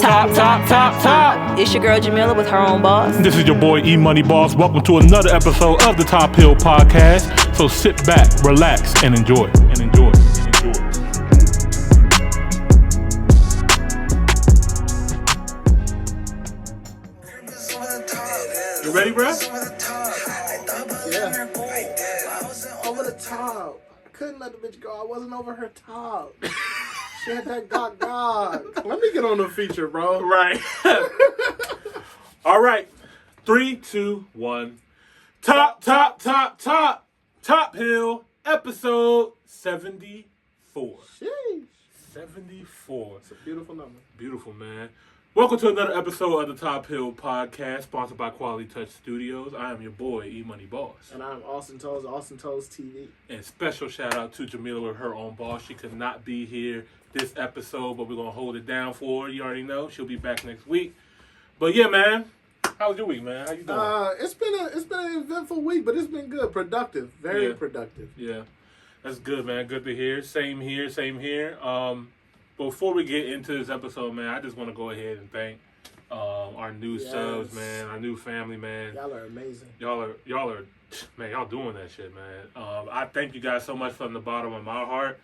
top. It's your girl Jamila with her own boss. This is your boy E-Money Boss. Welcome to another episode of the Top Hill Podcast. So sit back, relax, and enjoy. You ready, bro? Yeah. Over the top. I couldn't let the bitch go. I wasn't over her top. She had that gog. Let me get on the feature, bro. Right. All right. 3, 2, 1. Top Hill, episode 74. Sheesh. 74. It's a beautiful number. Beautiful, man. Welcome to another episode of the Top Hill Podcast, sponsored by Quality Touch Studios. I am your boy, E-Money Boss. And I'm Austin Toles, Austin Toles TV. And special shout out to Jamila with her own boss. She could not be here this episode, but we're going to hold it down for her. You already know. She'll be back next week. But yeah, man. How was your week, man? How you doing? It's been an eventful week, but it's been good. Productive. Very productive. Yeah. That's good, man. Good to hear. Same here. Before we get into this episode, man, I just want to go ahead and thank our new subs, man, our new family, man. Y'all are amazing. Y'all are, man, y'all doing that shit, man. I thank you guys so much from the bottom of my heart.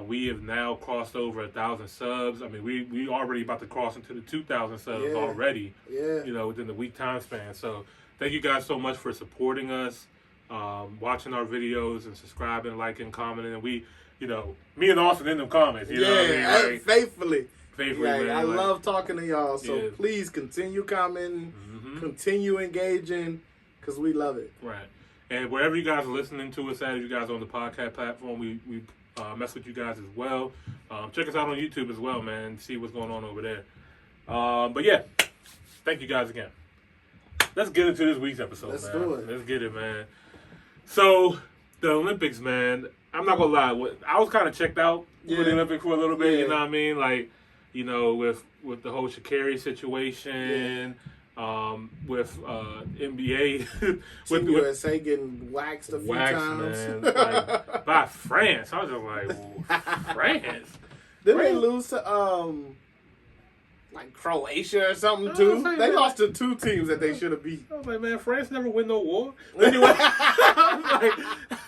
We have now crossed over 1,000 subs. I mean, we already about to cross into the 2,000 subs already. Yeah. You know, within the week time span. So thank you guys so much for supporting us, watching our videos and subscribing, liking, commenting, and we. You know, me and Austin in them comments. You know what I mean? Like, faithfully. Man. I love talking to y'all. So please continue commenting, continue engaging, because we love it. Right. And wherever you guys are listening to us at, if you guys are on the podcast platform, we mess with you guys as well. Check us out on YouTube as well, man. See what's going on over there. But yeah, thank you guys again. Let's get into this week's episode, Let's man. do it. Let's get it, man. So, the Olympics, man. I'm not gonna lie. I was kind of checked out with the Olympics for a little bit. Yeah. You know what I mean? Like, you know, with the whole Sha'Carri situation, with NBA, with USA getting waxed a few times, man, like, by France. I was just like, well, France. Didn't they lose to like Croatia or something too? They lost to 2 teams that they should have beat. I was like, man, France never win no war. Anyway, I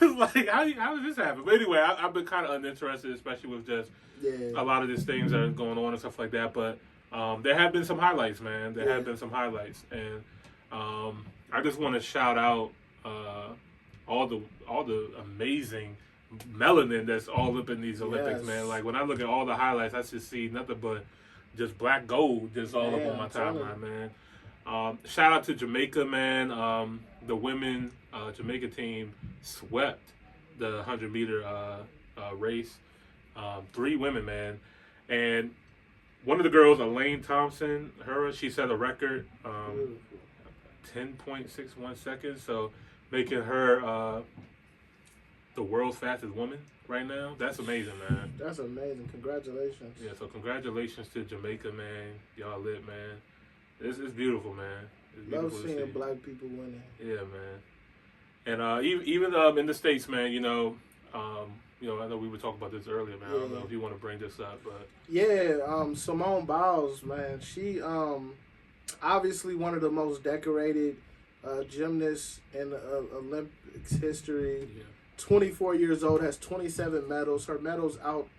was like, how does this happen? But anyway, I've been kind of uninterested, especially with just a lot of these things that are going on and stuff like that. But there have been some highlights, man. There have been some highlights, and I just want to shout out all the amazing melanin that's all up in these Olympics, man. Like when I look at all the highlights, I just see nothing but just black gold just all up on my timeline, man. Shout out to Jamaica, man. The women Jamaica team swept the 100-meter race. 3 women, man. And one of the girls, Elaine Thompson, she set a record, 10.61 seconds. So making her the world's fastest woman right now. That's amazing, man. That's amazing. Congratulations. Yeah, so congratulations to Jamaica, man. Y'all lit, man. It's beautiful, man. It's Love seeing black people winning. Yeah, man. And even in the States, man, you know, I know we were talking about this earlier, man. I don't know if you want to bring this up, but Simone Biles, man. She obviously one of the most decorated gymnasts in Olympics history. Yeah. 24 years old, has 27 medals. Her medals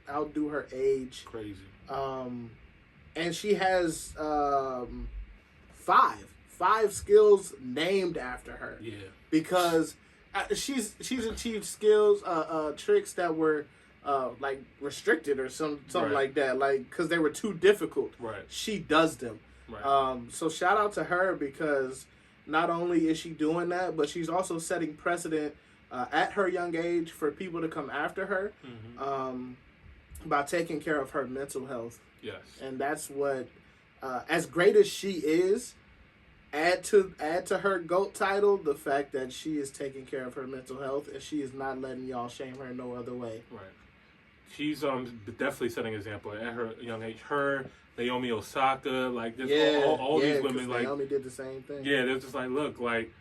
outdo her age. Crazy. And she has 5 skills named after her. Yeah. Because she's achieved skills, tricks that were like restricted or something like that, like because they were too difficult. Right. She does them. Right. So shout out to her because not only is she doing that, but she's also setting precedent at her young age for people to come after her by taking care of her mental health. Yes. And that's what, as great as she is, add to her GOAT title the fact that she is taking care of her mental health and she is not letting y'all shame her no other way. Right. She's definitely setting an example at her young age. Her, Naomi Osaka, like just all these women, like Naomi did the same thing. Yeah, they're just like, look, like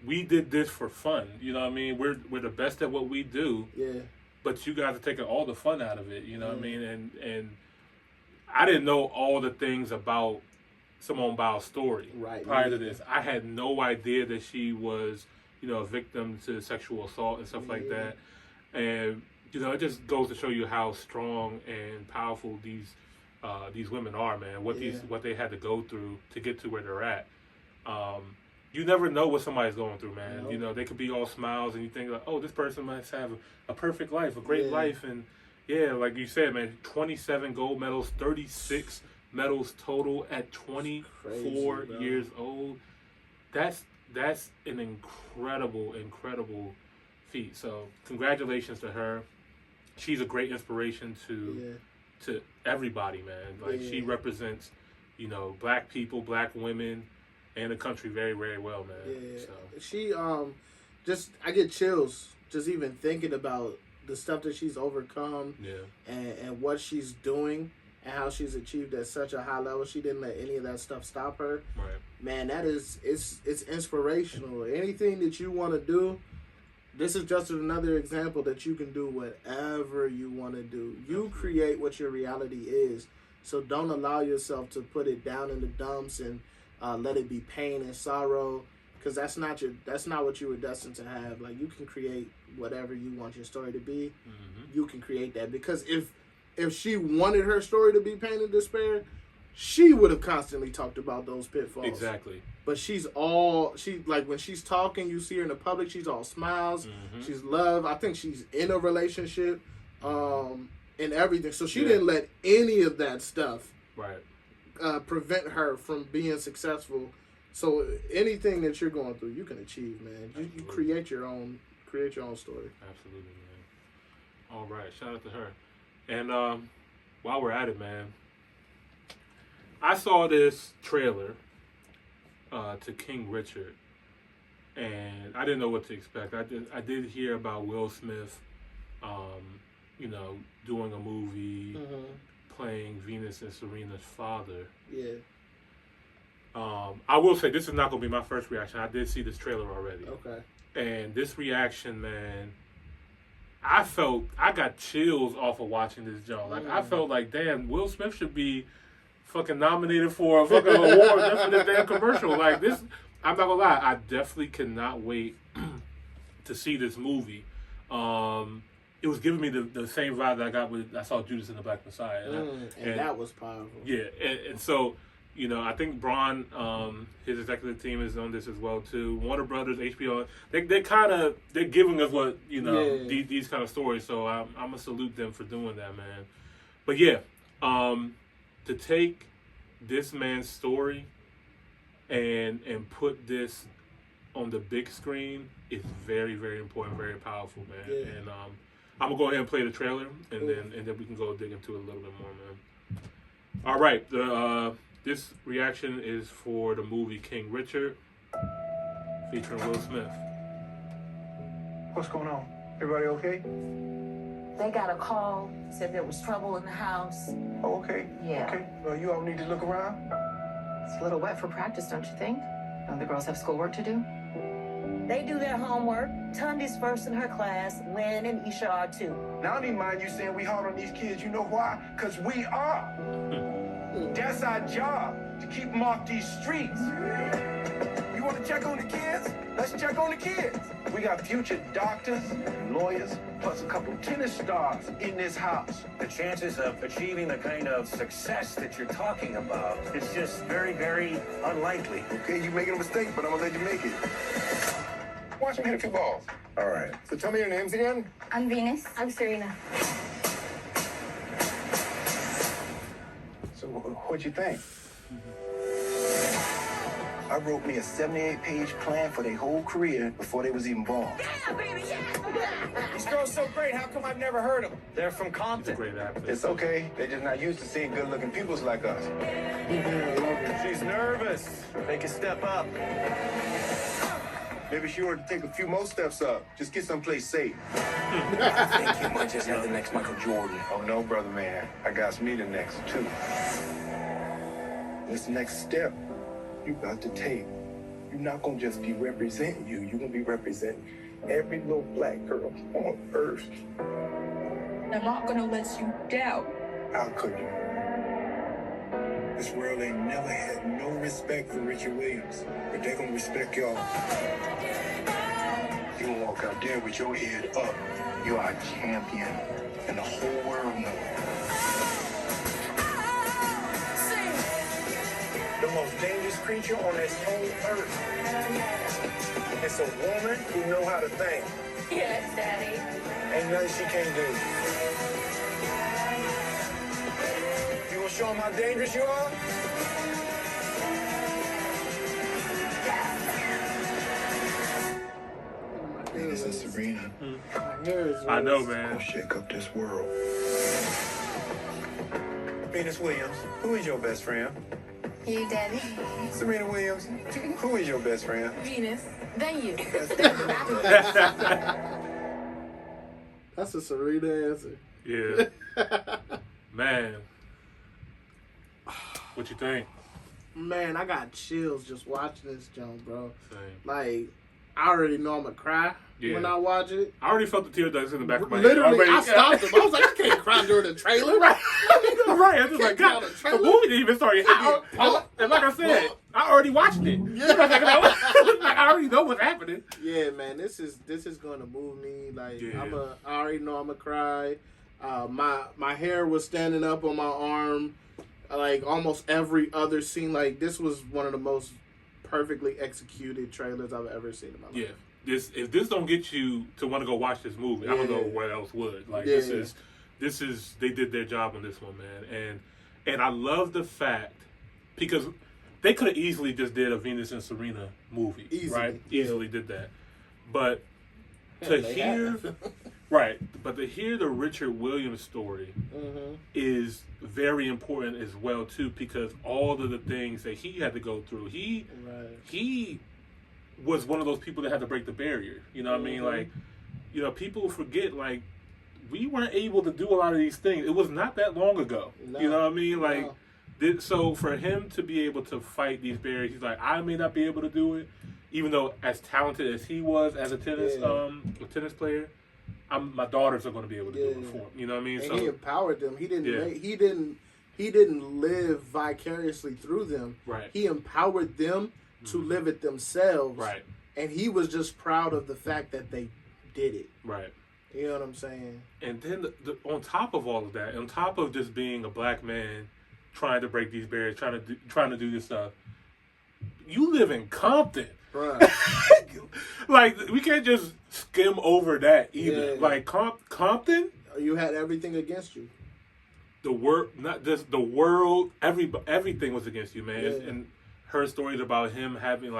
we did this for fun. You know what I mean? We're the best at what we do. Yeah. But you guys are taking all the fun out of it. You know what I mean? And I didn't know all the things about Simone Biles' story prior to this. I had no idea that she was, a victim to sexual assault and stuff like that. And it just goes to show you how strong and powerful these women are, man. What they had to go through to get to where they're at. You never know what somebody's going through, man. Nope. They could be all smiles, and you think, like, oh, this person must have a perfect life, a great life, and like you said, man, 27 gold medals, 36 medals total at 24 years old. That's an incredible feat. So congratulations to her. She's a great inspiration to everybody, man. Like she represents, black people, black women, and the country very, very well, man. Yeah. So. She I get chills just even thinking about the stuff that she's overcome and what she's doing and how she's achieved at such a high level. She didn't let any of that stuff stop her. Right. Man, it's inspirational. Anything that you want to do, this is just another example that you can do whatever you want to do. You create what your reality is. So don't allow yourself to put it down in the dumps and let it be pain and sorrow, because that's not what you were destined to have. Like, you can create whatever you want your story to be. Mm-hmm. You can create that, because if she wanted her story to be pain and despair, she would have constantly talked about those pitfalls. Exactly. But when she's talking, you see her in the public, she's all smiles. Mm-hmm. She's love. I think she's in a relationship, and everything. So she didn't let any of that stuff prevent her from being successful. So anything that you're going through, you can achieve, man. You create your own story. Absolutely, man. All right, shout out to her. And while we're at it, man, I saw this trailer to King Richard, and I didn't know what to expect. I did hear about Will Smith, doing a movie, playing Venus and Serena's father. Yeah. I will say this is not going to be my first reaction. I did see this trailer already. Okay. And this reaction, man, I got chills off of watching this joint. Like, I felt like, damn, Will Smith should be fucking nominated for a fucking award just for this damn commercial. Like, this, I'm not gonna lie, I definitely cannot wait to see this movie. It was giving me the same vibe that I got when I saw Judas and the Black Messiah. And that was powerful. Yeah, and so, I think Braun, his executive team is on this as well too. Warner Brothers, HBO, they're giving us what these kind of stories. So I'm gonna salute them for doing that, man. But to take this man's story and put this on the big screen is very, very important, very powerful, man. Yeah. And I'm gonna go ahead and play the trailer, and then we can go dig into it a little bit more, man. All right, this reaction is for the movie King Richard, featuring Will Smith. What's going on? Everybody okay? They got a call, said there was trouble in the house. Oh, okay. Yeah. Okay. Well, you all need to look around. It's a little wet for practice, don't you think? Don't the girls have schoolwork to do? They do their homework. Tundi's first in her class. Lynn and Isha are too. Now, I don't even mind you saying we hard on these kids. You know why? Because we are. That's our job, to keep them off these streets. You want to check on the kids? Let's check on the kids. We got future doctors, lawyers, plus a couple tennis stars in this house. The chances of achieving the kind of success that you're talking about is just very, very unlikely. Okay, you're making a mistake, but I'm going to let you make it. Watch me hit a few balls. All right. So tell me your names again. I'm Venus. I'm Serena. So what'd you think? I wrote me a 78-page plan for their whole career before they was even born. Yeah, baby, yeah! These girls so great, how come I've never heard of them? They're from Compton. Great actor. It's okay. They're just not used to seeing good-looking peoples like us. She's nervous. Make a step up. Maybe she ought to take a few more steps up. Just get someplace safe. I think you might just have the next Michael Jordan. Oh, no, brother man. I got me the next, too. This next step you got to take. You're not going to just be representing you. You're going to be representing every little black girl on earth. I'm not going to let you down. How could you? This world ain't never had no respect for Richard Williams, but they gonna respect y'all. You gonna walk out there with your head up. You are a champion, and the whole world knows. The most dangerous creature on this whole earth. It's a woman who know how to think. Yes, Daddy. Ain't nothing she can't do. You gonna show them how dangerous you are? Venus and Serena. I know, man. Gonna shake up this world. Venus Williams, who is your best friend? You, Daddy. Serena Williams, who is your best friend? Venus. Then you. That's a Serena answer. Yeah. Man. What you think? Man, I got chills just watching this jump, bro. Same. Like, I already know I'm gonna cry when I watch it. I already felt the tear ducts in the back of my head. Literally, I stopped him. I was like, I can't cry during the trailer. Right. I was just like, God, the movie didn't even start yet. And like I said, I already watched it. Yeah. Like, I already know what's happening. Yeah, man, this is gonna move me. Like, Yeah. I already know I'm gonna cry. My hair was standing up on my arm. Like almost every other scene. Like, this was one of the most perfectly executed trailers I've ever seen in my life. Yeah. If this don't get you to want to go watch this movie, I don't know what else would. Like, this is they did their job on this one, man. And I love the fact, because they could have easily just did a Venus and Serena movie, right? Easily did that. But to hear the Richard Williams story is very important as well too, because all of the things that he had to go through, he was one of those people that had to break the barrier. You know what I mean? Like, you know, people forget, like, we weren't able to do a lot of these things. It was not that long ago. No, you know what I mean? Like, so for him to be able to fight these barriers, he's like, I may not be able to do it, even though as talented as he was as a tennis player, my daughters are going to be able to do it for him. You know what I mean? And so he empowered them. He didn't live vicariously through them. Right. He empowered them to live it themselves. Right. And he was just proud of the fact that they did it. Right. You know what I'm saying? And then on top of all of that, on top of just being a black man trying to break these barriers, trying to do this stuff, you live in Compton. Right. Like, we can't just skim over that either. Yeah. Like, Compton, you had everything against you. The world, not just the world, everything was against you, man. Yeah. And her stories about him having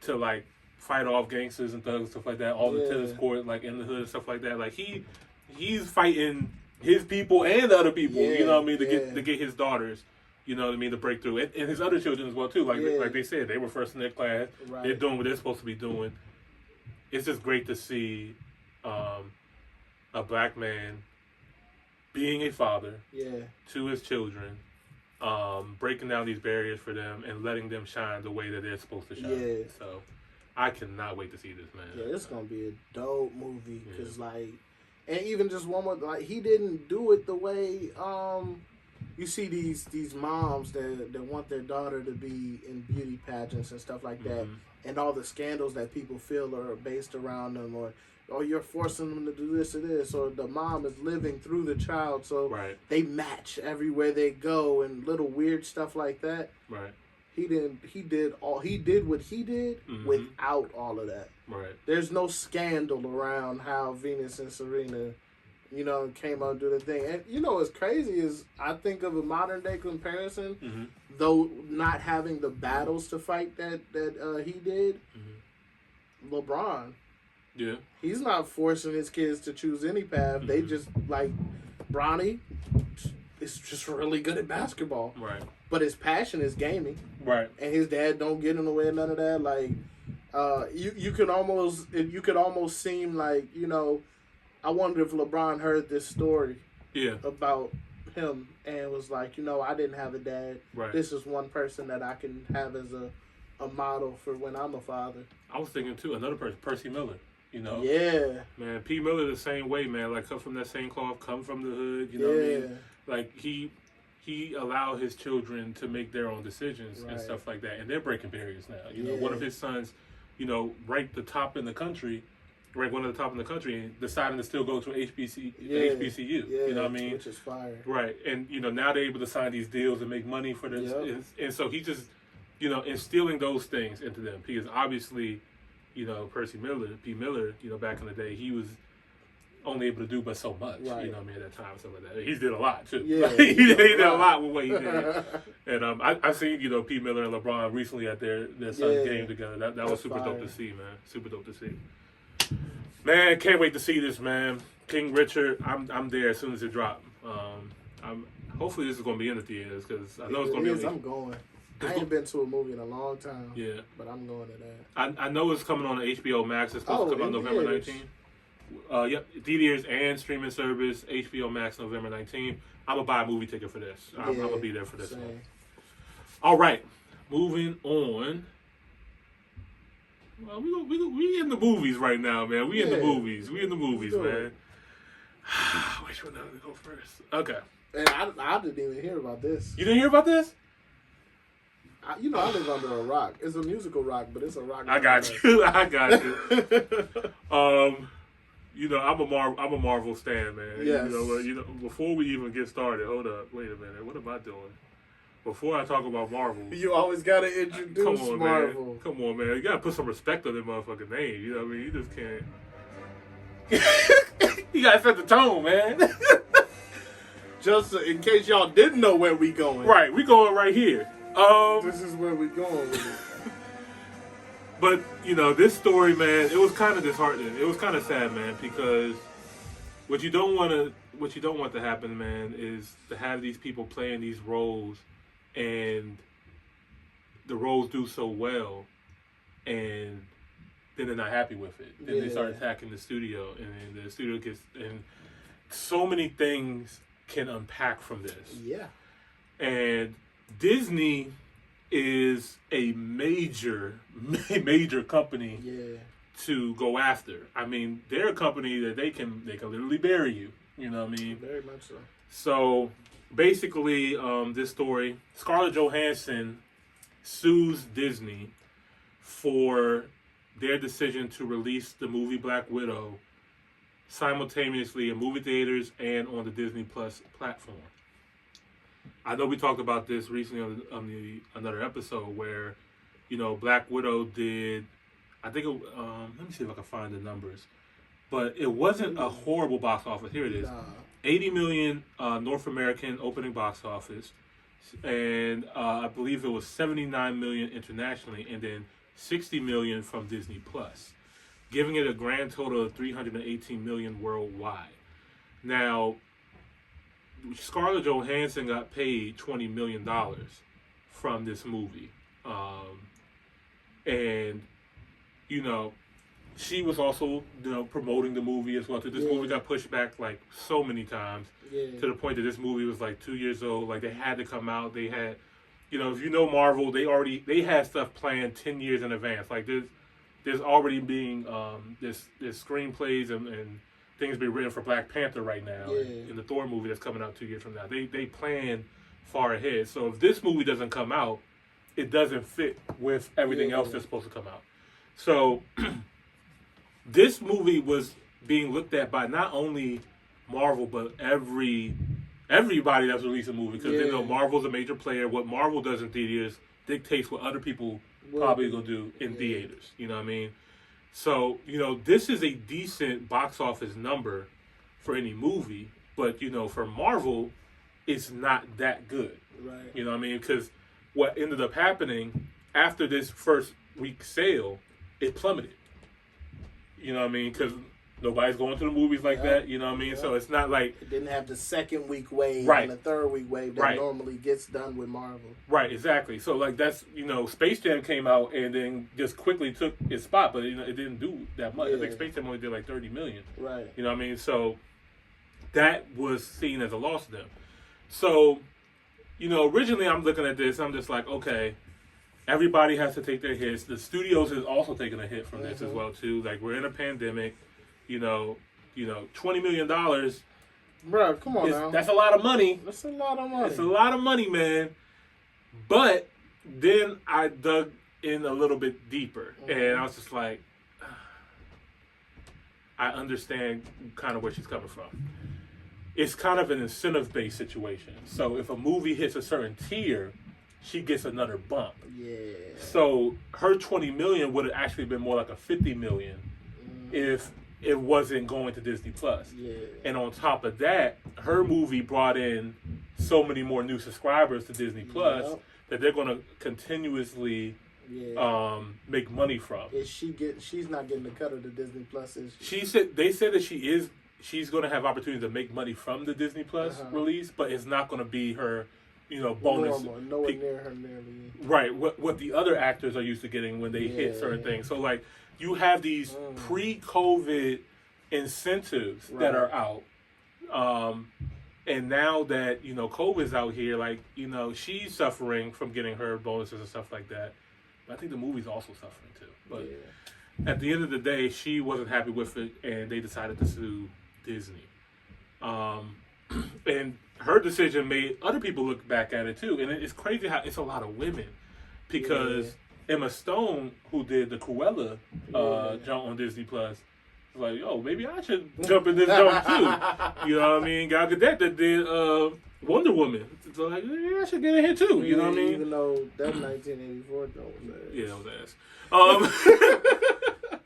to fight off gangsters and thugs and stuff like that, all the tennis court, like in the hood and stuff like that. Like, he's fighting his people and other people, you know what I mean, to get his daughters, you know what I mean, to break through. And his other children as well too. Like they said, they were first in their class. Right. They're doing what they're supposed to be doing. It's just great to see a black man being a father to his children, breaking down these barriers for them and letting them shine the way that they're supposed to shine. Yeah. So I cannot wait to see this, man. Yeah, it's gonna be a dope movie because and even just one more, he didn't do it the way you see these moms that want their daughter to be in beauty pageants and stuff like that, and all the scandals that people feel are based around them, or you're forcing them to do this or this, or the mom is living through the child, so they match everywhere they go, and little weird stuff like that. Right. He did what he did without all of that. Right. There's no scandal around how Venus and Serena, came out and do the thing. And what's crazy is I think of a modern day comparison, though not having the battles to fight that he did. LeBron. Yeah. He's not forcing his kids to choose any path. They just Bronny is just really good at basketball. Right. But his passion is gaming. Right. And his dad don't get in the way of none of that. You could almost seem like, I wonder if LeBron heard this story about him and was like, I didn't have a dad. Right. This is one person that I can have as a model for when I'm a father. I was thinking too, another person, Percy Miller. Yeah. Man, P. Miller the same way, man. Like, come from that same cloth, come from the hood, you know what I mean? Like, he he allowed his children to make their own decisions and stuff like that, and they're breaking barriers now. You know, one of his sons, you know, ranked one of the top in the country, and deciding to still go to HBCU. You know what I mean? Which is fire. Right, and you know now they're able to sign these deals and make money for this, and so he just, you know, instilling those things into them because obviously, you know, P. Miller, you know, back in the day, he was only able to do but so much, you know what I mean, at that time, stuff like that. He did a lot, too. Yeah, he did a lot with what he did. And I seen, you know, P. Miller and LeBron recently at their son's game together. That was super dope to see, man. Super dope to see. Man, can't wait to see this, man. King Richard, I'm there as soon as it drops. Hopefully this is going to be in the theaters, because I know it's going to be. I'm going. I ain't been to a movie in a long time. Yeah. But I'm going to that. I know it's coming on HBO Max. It's supposed to come out November 19th. Yep, theaters and streaming service, HBO Max, November 19th. I'm going to buy a movie ticket for this. I'm going to be there for this one. All right, moving on. Well, we in the movies right now, man. We in the movies, man. Which one to go first? Okay. And I didn't even hear about this. You didn't hear about this? I live under a rock. It's a musical rock, but it's a rock. I got you. You know, I'm a Marvel stan, man. Yes. You know, before we even get started, hold up, wait a minute, what am I doing? Before I talk about Marvel, you always gotta introduce Marvel. Man. Come on, man. You gotta put some respect on that motherfucking name. You know what I mean? You just can't. You gotta set the tone, man. Just in case y'all didn't know where we going. Right, we going right here. This is where we going with it. But, you know, this story, man, it was kind of disheartening. It was kind of sad, man, because what you don't want to happen, man, is to have these people playing these roles and the roles do so well and then they're not happy with it. Then they start attacking the studio and the studio gets, and so many things can unpack from this. Yeah. And Disney is a major company to go after. I mean, they're a company that they can literally bury you. You know what I mean? Very much so. So basically, this story, Scarlett Johansson sues Disney for their decision to release the movie Black Widow simultaneously in movie theaters and on the Disney Plus platform. I know we talked about this recently on another episode where, you know, Black Widow did, I think, let me see if I can find the numbers, but it wasn't a horrible box office. Here it is. 80 million North American opening box office, and I believe it was 79 million internationally, and then 60 million from Disney Plus, giving it a grand total of 318 million worldwide. Now, Scarlett Johansson got paid $20 million from this movie. And, you know, she was also, you know, promoting the movie as well. This movie got pushed back like so many times to the point that this movie was like 2 years old. Like, they had to come out. They had, you know, if you know Marvel, they had stuff planned 10 years in advance. Like, there's already being this screenplays and things being written for Black Panther right now in the Thor movie that's coming out 2 years from now. They plan far ahead. So if this movie doesn't come out, it doesn't fit with everything else that's supposed to come out. So this movie was being looked at by not only Marvel, but everybody that's releasing a movie. Because they know Marvel's a major player. What Marvel does in theaters dictates what other people probably going to do in theaters. You know what I mean? So, you know, this is a decent box office number for any movie. But, you know, for Marvel, it's not that good. Right. You know what I mean? Because what ended up happening after this first week sale, it plummeted. You know what I mean? Because nobody's going to the movies like that. You know what I mean? So it's not like it didn't have the second week wave and the third week wave that normally gets done with Marvel. Right, exactly. So like that's, you know, Space Jam came out and then just quickly took its spot, but you know, it didn't do that much. I think Space Jam only did like 30 million. Right. You know what I mean? So that was seen as a loss to them. So, you know, originally I'm looking at this, I'm just like, okay, everybody has to take their hits. The studios is also taking a hit from this as well too. Like, we're in a pandemic, you know, $20 million, Bro, come on now. That's a lot of money. That's a lot of money. It's a lot of money, man. But then I dug in a little bit deeper, and I was just like, I understand kind of where she's coming from. It's kind of an incentive-based situation. So if a movie hits a certain tier, she gets another bump. Yeah. So her 20 million would have actually been more like a 50 million if it wasn't going to Disney Plus. Yeah. And on top of that, her movie brought in so many more new subscribers to Disney Plus that they're going to continuously make money from. She's not getting the cut of the Disney Plus, is she? They said that she's going to have opportunities to make money from the Disney Plus release, but it's not going to be her, bonus. Nowhere near her nearly. Right. What the other actors are used to getting when they hit certain things. So like you have these pre-COVID incentives that are out. And now that, COVID's out here, like, she's suffering from getting her bonuses and stuff like that. But I think the movie's also suffering too. But at the end of the day, she wasn't happy with it, and they decided to sue Disney. And her decision made other people look back at it too. And it's crazy how it's a lot of women. Because Emma Stone, who did the Cruella jump on Disney Plus, was like, yo, maybe I should jump in this jump too. You know what I mean? Gal Gadot that did Wonder Woman. So like, maybe I should get in here too. You know what I mean? Even though that 1984 joke was ass. Yeah, that was ass.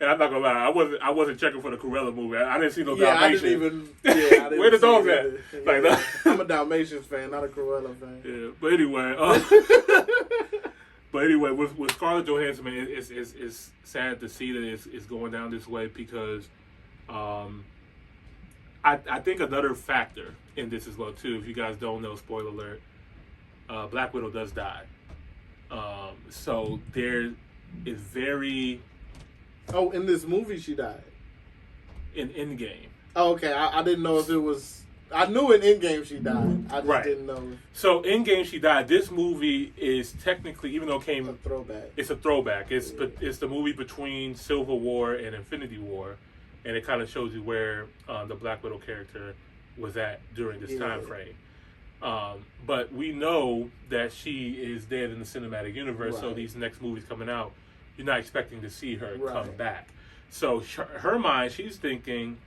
And I'm not gonna lie, I wasn't checking for the Cruella movie. I didn't see no Dalmatians. I didn't even. I didn't Where the dogs at? Yeah. Like, I'm a Dalmatians fan, not a Cruella fan. Yeah, but anyway, with Scarlett Johansson, man, it's sad to see that it's going down this way because I think another factor in this as well too. If you guys don't know, spoiler alert, Black Widow does die. So there is very. Oh, in this movie she died. In Endgame. Oh, okay. I didn't know if it was. I knew in Endgame she died. I just didn't know. So Endgame she died. This movie is technically, even though it came, a throwback. It's a throwback. It's the movie between Civil War and Infinity War, and it kind of shows you where the Black Widow character was at during this time frame. But we know that she is dead in the cinematic universe. So these next movies coming out, you're not expecting to see her come back. So her mind, she's thinking,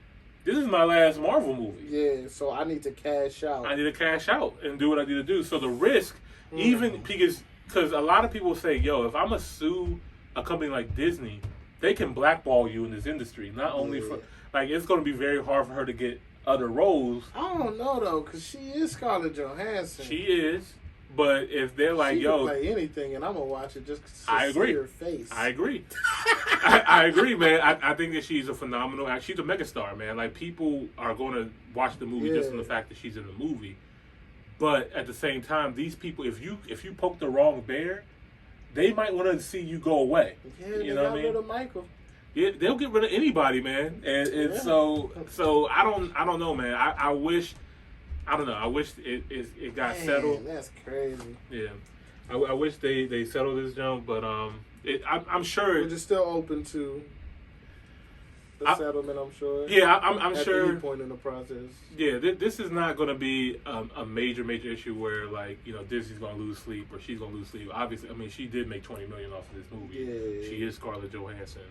this is my last Marvel movie. Yeah, so I need to cash out. I need to cash out and do what I need to do. So the risk, even because a lot of people say, yo, if I'm going to sue a company like Disney, they can blackball you in this industry. Not only for, like, it's going to be very hard for her to get other roles. I don't know, though, because she is Scarlett Johansson. She is. But if they're like, she yo, can play anything, and I'm gonna watch it just to see her face. I agree. I agree, man. I think that she's a phenomenal. She's a megastar, man. Like people are going to watch the movie just from the fact that she's in the movie. But at the same time, these people, if you poke the wrong bear, they might want to see you go away. Yeah, you know what I mean? Rid of Michael. Yeah, they'll get rid of anybody, man. And so I don't know, man. I wish. I don't know. I wish it got settled. That's crazy. Yeah, I wish they settled this jump, but I'm sure we're just still open to the settlement. I'm sure. Yeah, I'm sure. At any point in the process. Yeah, this is not going to be a major issue where like Disney's going to lose sleep or she's going to lose sleep. Obviously, I mean she did make $20 million off of this movie. Yeah. She is Scarlett Johansson,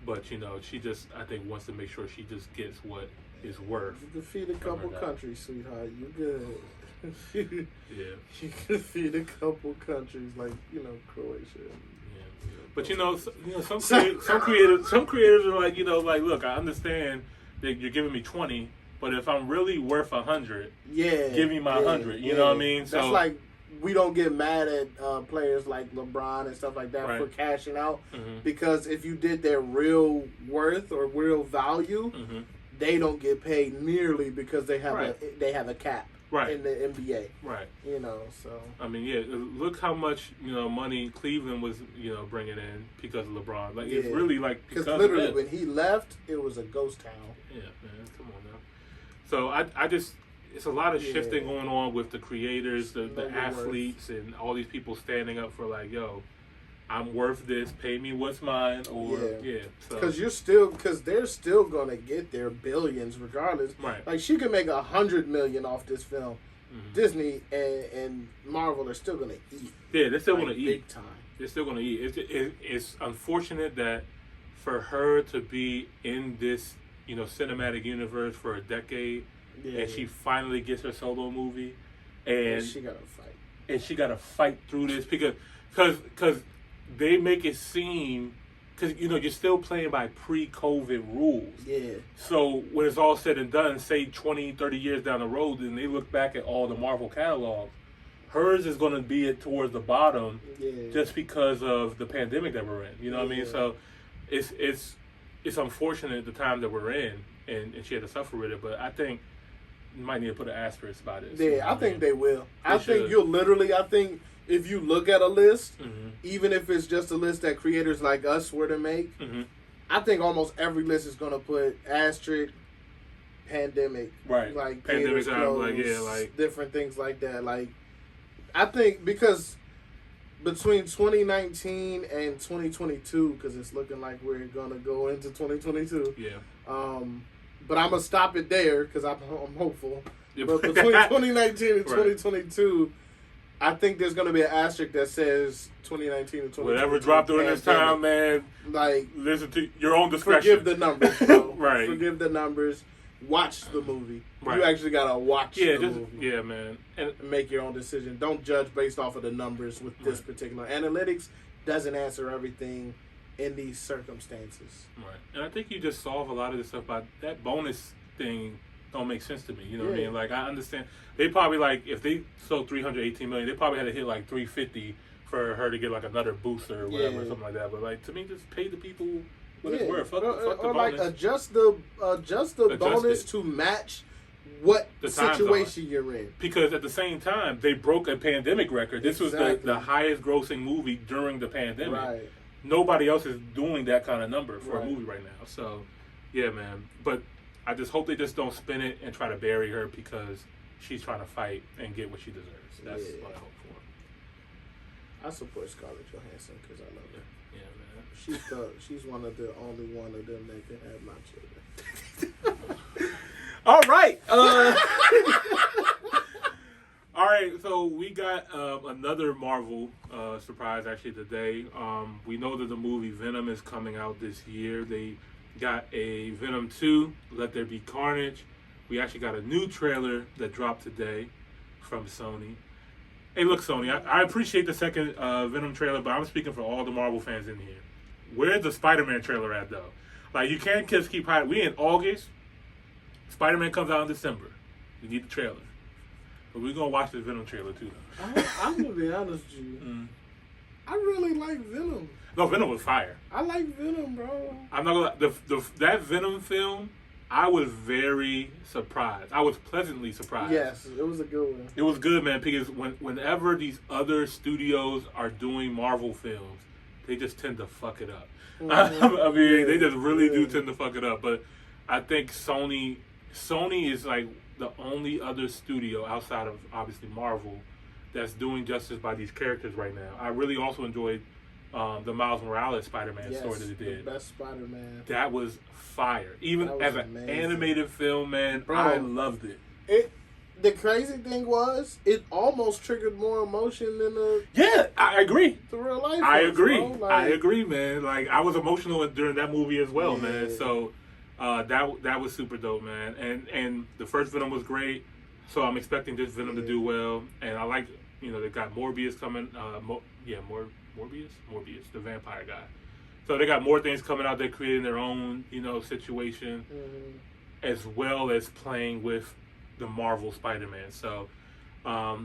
but she just I think wants to make sure she just gets what is worth. You can feed a couple countries, sweetheart. You good. Yeah. You can feed a couple countries like Croatia. Yeah. But some creators are like like look, I understand that you're giving me 20, but if I'm really worth 100, give me my 100. You know what I mean? So that's like we don't get mad at players like LeBron and stuff like that for cashing out because if you did their real worth or real value. They don't get paid nearly because they have a cap in the NBA. Right. So I mean, look how much money Cleveland was bringing in because of LeBron. Like it's really like because literally when he left, it was a ghost town. Yeah, man, come on now. So I just it's a lot of shifting going on with the creators, the athletes, and all these people standing up for like, yo, I'm worth this. Pay me what's mine, or So Because they're still gonna get their billions regardless. Right. Like she could make $100 million off this film. Mm-hmm. Disney and Marvel are still gonna eat. Yeah, they're still gonna eat big time. They're still gonna eat. It's unfortunate that for her to be in this cinematic universe for a decade, and she finally gets her solo movie, and she gotta fight. And she gotta fight through this because they make it seem, because you're still playing by pre-COVID rules. Yeah. So when it's all said and done, say 20, 30 years down the road, and they look back at all the Marvel catalogs, hers is going to be towards the bottom, just because of the pandemic that we're in. You know what I mean? So it's unfortunate the time that we're in, and she had to suffer with it. But I think you might need to put an asterisk by this. Yeah, I think they will. I think you'll literally. I think if you look at a list, even if it's just a list that creators like us were to make, I think almost every list is going to put asterisk, pandemic, right? Like pandemic time, closed, like different things like that. Like I think because between 2019 and 2022, because it's looking like we're gonna go into 2022. Yeah. But I'm gonna stop it there because I'm hopeful. But between 2019 and 2022, I think there's gonna be an asterisk that says 2019 and 2022. Whatever dropped during this time, man. Like, listen to your own discretion. Forgive the numbers, bro. Right. Forgive the numbers. Watch the movie. Right. You actually gotta watch the movie. Yeah, man. And make your own decision. Don't judge based off of the numbers with this particular analytics. Doesn't answer everything in these circumstances. Right. And I think you just solve a lot of this stuff by that bonus thing. Don't make sense to me. You know what I mean? Like, I understand. They probably, like, if they sold 318 million, they probably had to hit like 350 for her to get like another booster or whatever, or something like that. But like, to me, just pay the people what it's worth. Fuck the bonus. Like adjust the bonus to match what the situation you're in. Because at the same time, they broke a pandemic record. This was the highest grossing movie during the pandemic. Right. Nobody else is doing that kind of number for a movie right now. So, yeah, man. But I just hope they just don't spin it and try to bury her because she's trying to fight and get what she deserves. That's what I hope for. I support Scarlett Johansson because I love her. Yeah, man. She's one of the only one of them that can have my children. All right. All right, so we got another Marvel surprise actually today. We know that the movie Venom is coming out this year. They got a Venom 2, Let There Be Carnage. We actually got a new trailer that dropped today from Sony. Hey, look, Sony, I appreciate the second Venom trailer, but I'm speaking for all the Marvel fans in here. Where's the Spider-Man trailer at, though? Like, you can't just keep hiding. We in August. Spider-Man comes out in December. We need the trailer. But we're going to watch the Venom trailer, too, though. I'm going to be honest with you. I really like Venom. No, Venom was fire. I like Venom, bro. I'm not going to that Venom film, I was very surprised. I was pleasantly surprised. Yes, it was a good one. It was good, man, because whenever these other studios are doing Marvel films, they just tend to fuck it up. I mean, they just really do tend to fuck it up. But I think Sony is like the only other studio outside of obviously Marvel that's doing justice by these characters right now. I really also enjoyed the Miles Morales Spider-Man story that they did. The best Spider-Man. That was fire. Even as an animated film, man, bro, I loved it. The crazy thing was, it almost triggered more emotion than I agree. The real life. I agree. I agree, man. Like, I was emotional during that movie as well, man. So that was super dope, man. And the first Venom was great. So I'm expecting this Venom to do well. And I like, they got Morbius coming. Morbius, the vampire guy. So they got more things coming out. They're creating their own, situation, as well as playing with the Marvel Spider-Man. So a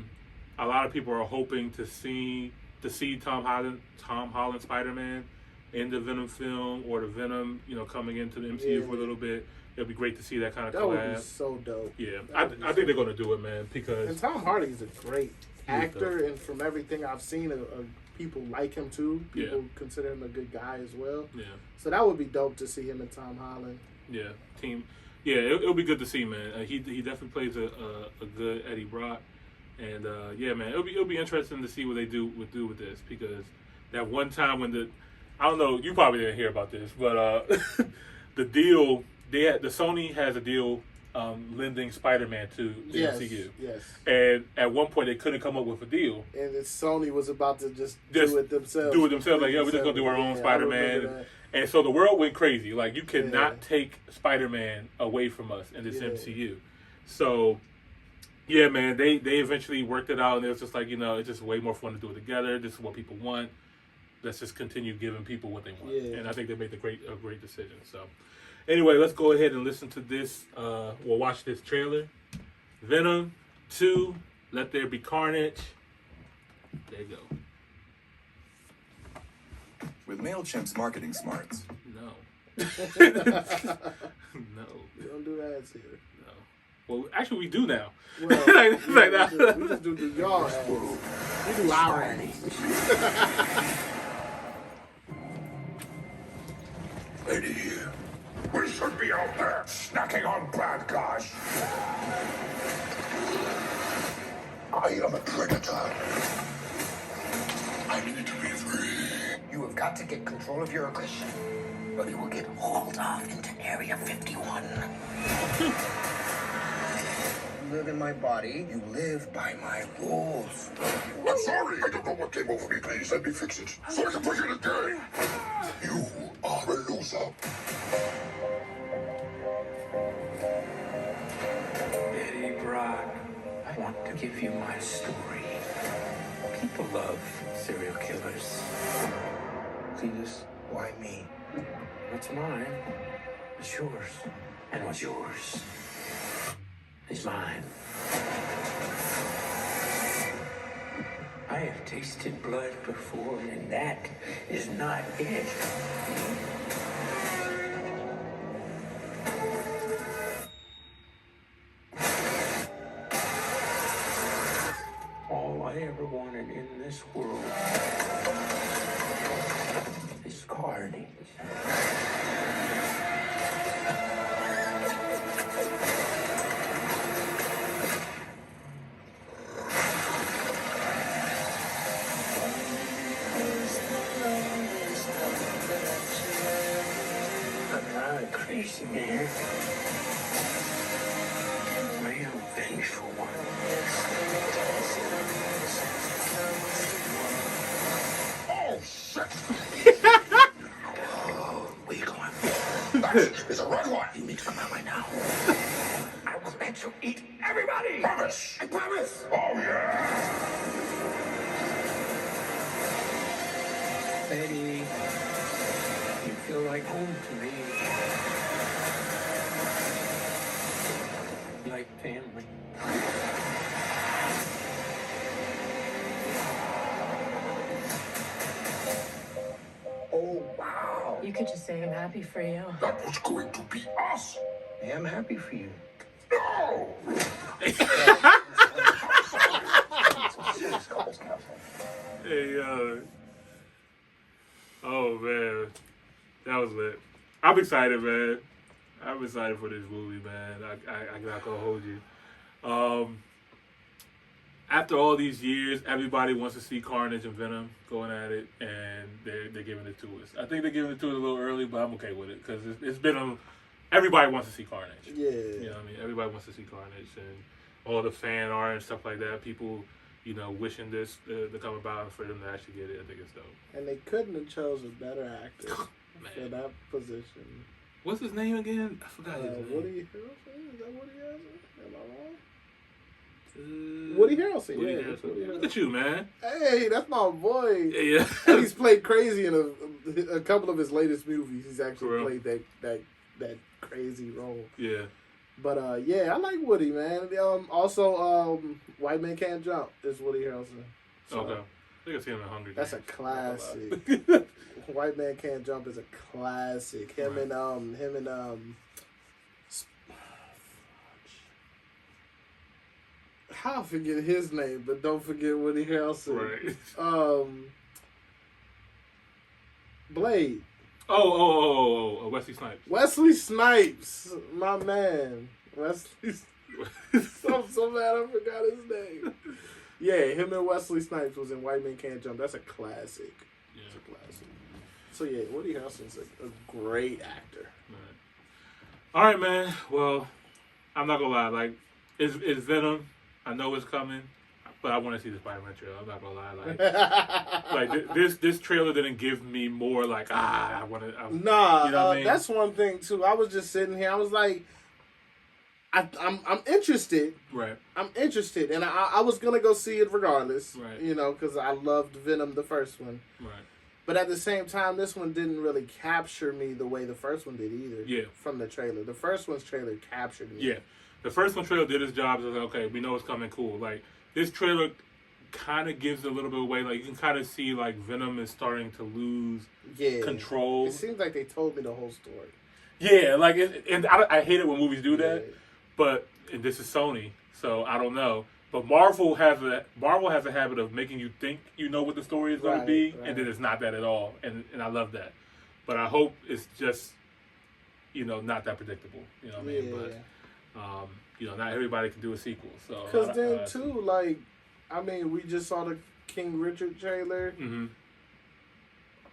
lot of people are hoping to see Tom Holland Spider-Man in the Venom film, or the Venom, coming into the MCU for a little bit. It'll be great to see that kind of collab. That would be so dope. Yeah, I think they're going to do it, man. Because and Tom Hardy's a great actor, and from everything I've seen, people like him too. People consider him a good guy as well. Yeah. So that would be dope to see him and Tom Holland. Yeah, team. Yeah, it'll be good to see, man. He definitely plays a good Eddie Brock, and yeah, man, it'll be interesting to see what they do with this, because that one time when I don't know, you probably didn't hear about this, but the deal the Sony has a deal lending Spider-Man to the MCU. Yes. And at one point they couldn't come up with a deal. And Sony was about to just do it themselves. Like, we're just gonna do our own Spider-Man. And so the world went crazy. Like, you cannot take Spider-Man away from us in this MCU. So, yeah, man, they eventually worked it out, and it was just like, it's just way more fun to do it together. This is what people want. Let's just continue giving people what they want. Yeah. And I think they made a great decision. So, anyway, let's go ahead and listen to this. We'll watch this trailer. Venom 2, Let There Be Carnage. There you go. With MailChimp's marketing smarts. No. No. We don't do ads here. No. Well, actually, we do now. Well, we just do y'all ads. We do our ads. Lady here. We should be out there snacking on bad guys. I am a predator. I need to be free. You have got to get control of your aggression, or you will get hauled off into Area 51. You live in my body. You live by my rules. I'm sorry. I don't know what came over me. Please let me fix it so I can push it again. You are a loser. Eddie Brock, I want to give you my story. People love serial killers. Cletus, why me? What's mine is yours. And what's yours is mine. I have tasted blood before, and that is not it. All I ever wanted in this world is carnage. I'm not a crazy man. I am a vengeful one. Oh, shit! Where you going? That is a red one. You need to come out right now. I will let you eat everybody. Promise. I promise. Oh, yeah. Betty, you feel like home to me. Like family. Oh, wow. You could just say I'm happy for you. That was going to be us. I am happy for you. No! Hey, oh, man. That was lit. I'm excited, man. I'm excited for this movie, man. I'm not going to hold you. After all these years, everybody wants to see Carnage and Venom going at it, and they're giving it to us. I think they're giving it to us a little early, but I'm okay with it, because it's been everybody wants to see Carnage. Yeah. You know what I mean? Everybody wants to see Carnage, and all the fan art and stuff like that. People, wishing this to come about for them to actually get it. I think it's dope. And they couldn't have chose a better actor for that position. What's his name again? I forgot his name. Woody Harrelson? Is that Woody Harrelson? Am I wrong? Woody Harrelson. Woody yeah. Harrelson. Woody Harrelson. Look at you, man. Hey, that's my boy. Yeah. And he's played crazy in a couple of his latest movies. He's actually played that crazy role. Yeah. But yeah, I like Woody, man. Also, White Man Can't Jump is Woody Harrelson. So okay. I think I've seen him in Hunger Games. That's a classic. White Man Can't Jump is a classic. Him and I forget his name, but don't forget Woody Harrelson. Right. Blade. Oh, Wesley Snipes. Wesley Snipes, my man. Wesley. I'm so mad I forgot his name. Yeah, him and Wesley Snipes was in White Man Can't Jump. That's a classic. It's a classic. So yeah, Woody Harrelson's a great actor. Right. All right, man. Well, I'm not gonna lie. Like, it's Venom. I know it's coming, but I want to see the Spider-Man trailer. I'm not gonna lie. Like, this trailer didn't give me more. Like, I want to. Nah, you know what I mean? That's one thing too. I was just sitting here. I was like, I'm interested. Right. I'm interested, and I was gonna go see it regardless. Right. You know, because I loved Venom, the first one. Right. But at the same time, this one didn't really capture me the way the first one did either. Yeah. From the trailer, the first one's trailer captured me. Yeah. The first one trailer did its job. So I was like, okay, we know it's coming. Cool. Like, this trailer kind of gives a little bit away. Like, you can kind of see like Venom is starting to lose control. It seems like they told me the whole story. Yeah, like, and I hate it when movies do that. Yeah. But and this is Sony, so I don't know. But Marvel has a habit of making you think you know what the story is going to be, and then it's not that at all. And I love that. But I hope it's just, not that predictable. You know what I mean? But not everybody can do a sequel. So because then too, like, I mean, we just saw the King Richard trailer. Mm-hmm.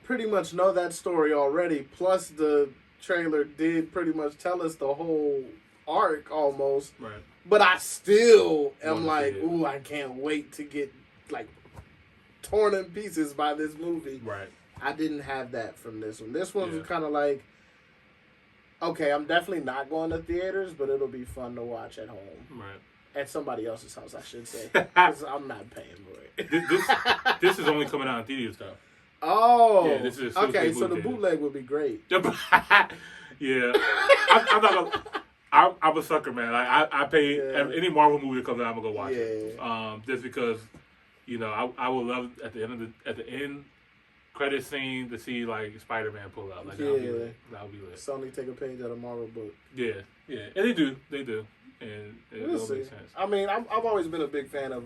Pretty much know that story already. Plus, the trailer did pretty much tell us the whole arc almost. Right. But I still am like, ooh, I can't wait to get like torn in pieces by this movie. Right. I didn't have that from this one. This one was kind of like, okay, I'm definitely not going to theaters, but it'll be fun to watch at home. Right. At somebody else's house, I should say, because I'm not paying for it. This is only coming out in theaters, though. Oh, yeah, this is okay. So the bootleg would be great. Yeah, I'm not gonna. I'm a sucker, man. I pay any Marvel movie that comes out, I'm gonna go watch it. Just because, I would love at the end credit scene to see like Spider-Man pull out. Like that would be lit. Sony take a page out of Marvel book. Yeah, and they do, and it'll make sense. I mean, I've always been a big fan of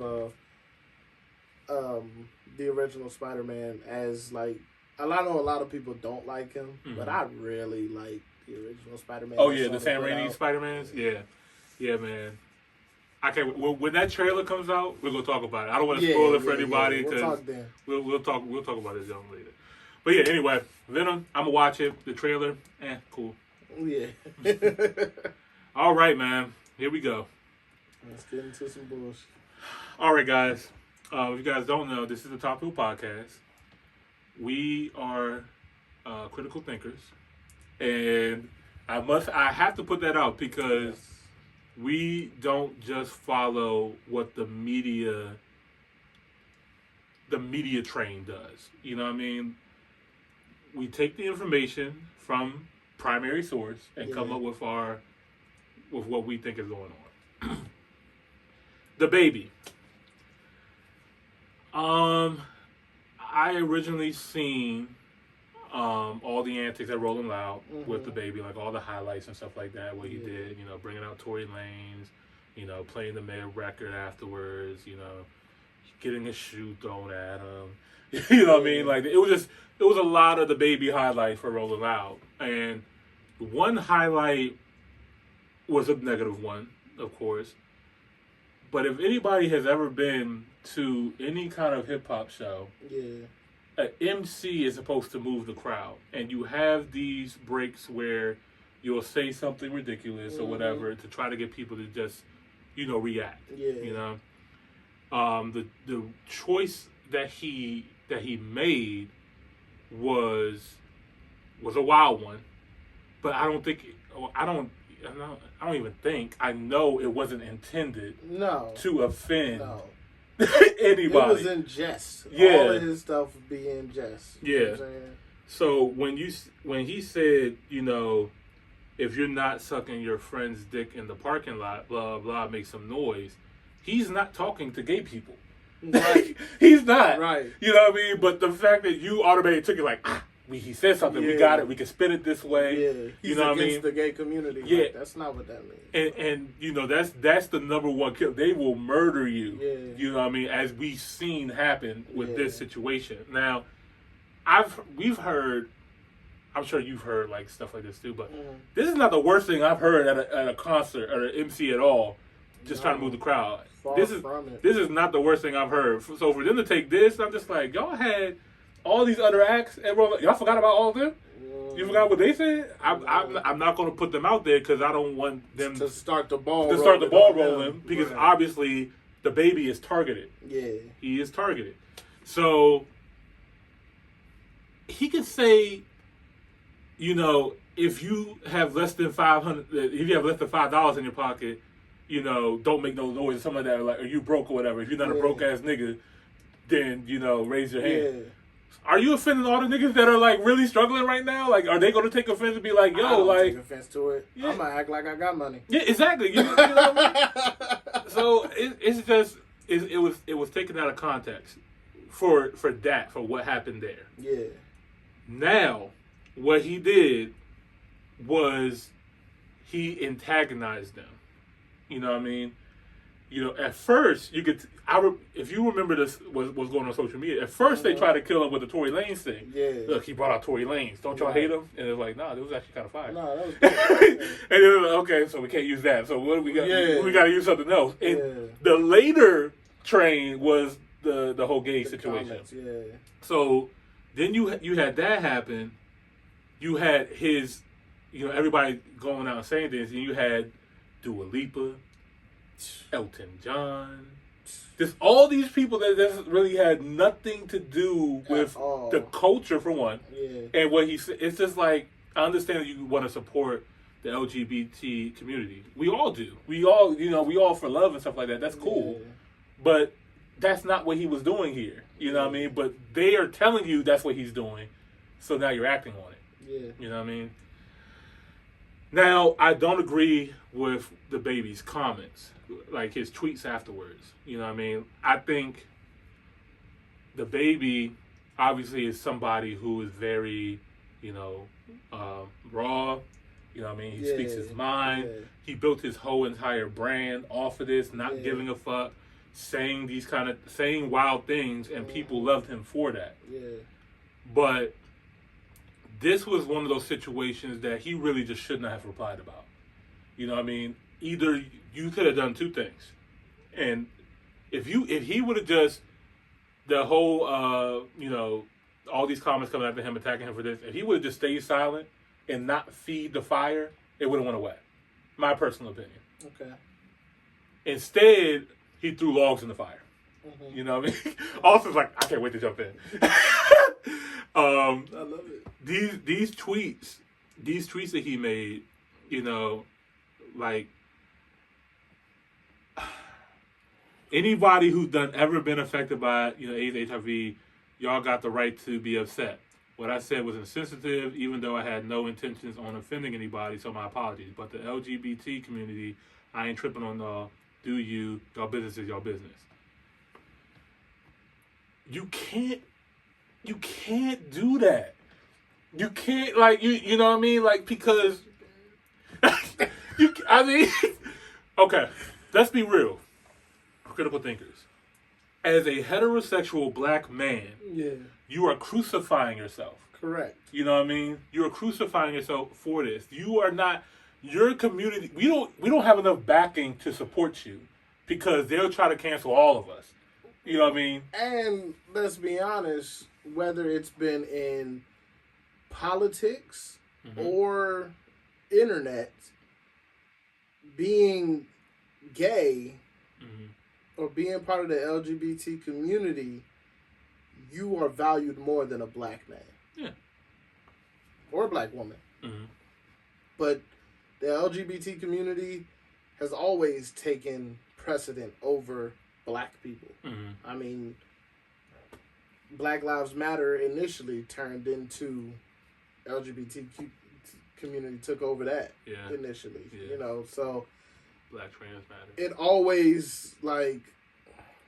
the original Spider-Man. As like, I know a lot of people don't like him, but I really like the original Spider-Man. Oh yeah, the Sam Raimi Spider-Mans. Yeah, man. I can't. When that trailer comes out, we're gonna talk about it. I don't want to spoil it for anybody because we'll talk about this young later. But yeah, anyway, Venom. I'm gonna watch it. The trailer, cool. Yeah. All right, man. Here we go. Let's get into some bullshit. All right, guys. If you guys don't know, this is the Top Hill Podcast. We are critical thinkers. And I have to put that out because we don't just follow what the media train does. You know what I mean? We take the information from primary source and come up with what we think is going on. Dababy. I originally seen all the antics at Rolling Loud with Dababy, like all the highlights and stuff like that, what he did, bringing out Tory Lanez, playing the Mayor record afterwards, getting a shoe thrown at him. You know what I mean? Like, it was a lot of Dababy highlights for Rolling Loud. And one highlight was a negative one, of course. But if anybody has ever been to any kind of hip-hop show, an MC is supposed to move the crowd. And you have these breaks where you'll say something ridiculous or whatever to try to get people to just, react. The choice that he made was a wild one. But I don't even think. I know it wasn't intended to offend anybody. It was in jest. Yeah. All of his stuff would be in jest. Yeah. You know what I'm saying? So when he said, if you're not sucking your friend's dick in the parking lot, blah, blah, make some noise, he's not talking to gay people. Right. He's not. Right. You know what I mean? But the fact that you automatically took it like, he said something, we got it, we can spin it this way. Yeah. He's against the gay community. Yeah. Like, that's not what that means. And that's the number one kill. They will murder you. Yeah. You know what I mean? As we've seen happen with this situation. Now, we've heard, I'm sure you've heard like stuff like this too, but this is not the worst thing I've heard at a concert or an MC at all. Just trying to move the crowd. This is not the worst thing I've heard. So for them to take this, I'm just like, y'all had all these other acts, everyone, y'all forgot about all of them? You forgot what they said? I'm not going to put them out there because I don't want them to start the ball rolling because obviously Dababy is targeted. Yeah. He is targeted. So he could say, you know, if you have less than $5 in your pocket, you know, don't make no noise or something like that. Like, are you broke or whatever? If you're not a broke ass nigga, then, you know, raise your hand. Yeah. Are you offending all the niggas that are like really struggling right now? Like, are they going to take offense and be like, "Yo, I don't like, take offense to it. Yeah. I'm gonna act like I got money." Yeah, exactly. You know what I mean? So it's just it was taken out of context for what happened there. Yeah. Now, what he did was he antagonized them. You know what I mean? You know, at first you could. If you remember this, was going on social media. At first they tried to kill him with the Tory Lanez thing. Yeah. Look, he brought out Tory Lanez. Don't y'all hate him? And it was like, nah, it was actually kind of fire. No, that was good. And it was like, okay, so we can't use that. So what do we got? Yeah. We got to use something else. And the later train was the whole gay situation. Comments, yeah. So then you had that happen. You had his, you know, everybody going out and saying things, and you had Dua Lipa, Elton John, just all these people that really had nothing to do with the culture, for one. Yeah. And what he said, it's just like, I understand that you want to support the LGBT community. We all do. We all, you know, we all for love and stuff like that. That's cool. Yeah. But that's not what he was doing here. You know what I mean? But they are telling you that's what he's doing. So now you're acting on it. Yeah. You know what I mean? Now, I don't agree with Dababy's comments, like his tweets afterwards. You know what I mean? I think Dababy obviously is somebody who is very, you know, raw. You know what I mean? He speaks his mind. Yeah. He built his whole entire brand off of this, not giving a fuck, saying wild things, and people loved him for that. Yeah. But this was one of those situations that he really just shouldn't have replied about. You know what I mean? Either you could have done two things. And if he would have just, the whole, you know, all these comments coming after him, attacking him for this, if he would have just stayed silent and not feed the fire, it would have went away. My personal opinion. Okay. Instead, he threw logs in the fire. Mm-hmm. You know what I mean? Also, like, I can't wait to jump in. I love it. These tweets that he made, you know, like, anybody who's ever been affected by, you know, AIDS, HIV, y'all got the right to be upset. What I said was insensitive, even though I had no intentions on offending anybody, so my apologies. But the LGBT community, I ain't tripping on y'all. Do you? Y'all business is y'all business. You can't do that. You can't, like, you know what I mean? Like, because, I mean, okay, let's be real. Critical thinkers. As a heterosexual black man, you are crucifying yourself. Correct. You know what I mean? You are crucifying yourself for this. You are not, your community, we don't have enough backing to support you because they'll try to cancel all of us. You know what I mean? And let's be honest, whether it's been in politics or internet, being gay or being part of the LGBT community, you are valued more than a black man. Yeah. Or a black woman. Mm-hmm. But the LGBT community has always taken precedent over black people. Mm-hmm. I mean, Black Lives Matter initially turned into LGBTQ community took over that initially. Yeah. You know, so Black Trans Matter. It always, like,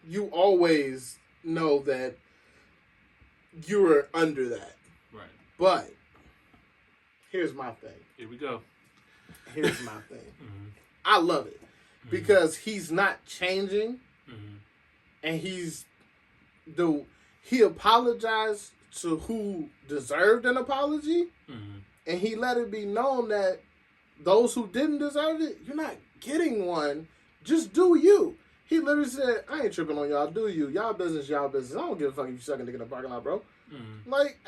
you always know that you're under that. Right. But here's my thing. Here we go. Here's my thing. I love it because he's not changing, and he apologized to who deserved an apology, and he let it be known that those who didn't deserve it, you're not getting one. Just do you. He literally said, I ain't tripping on y'all. Do you. Y'all business, y'all business. I don't give a fuck if you sucking dick in the parking lot, bro. Like,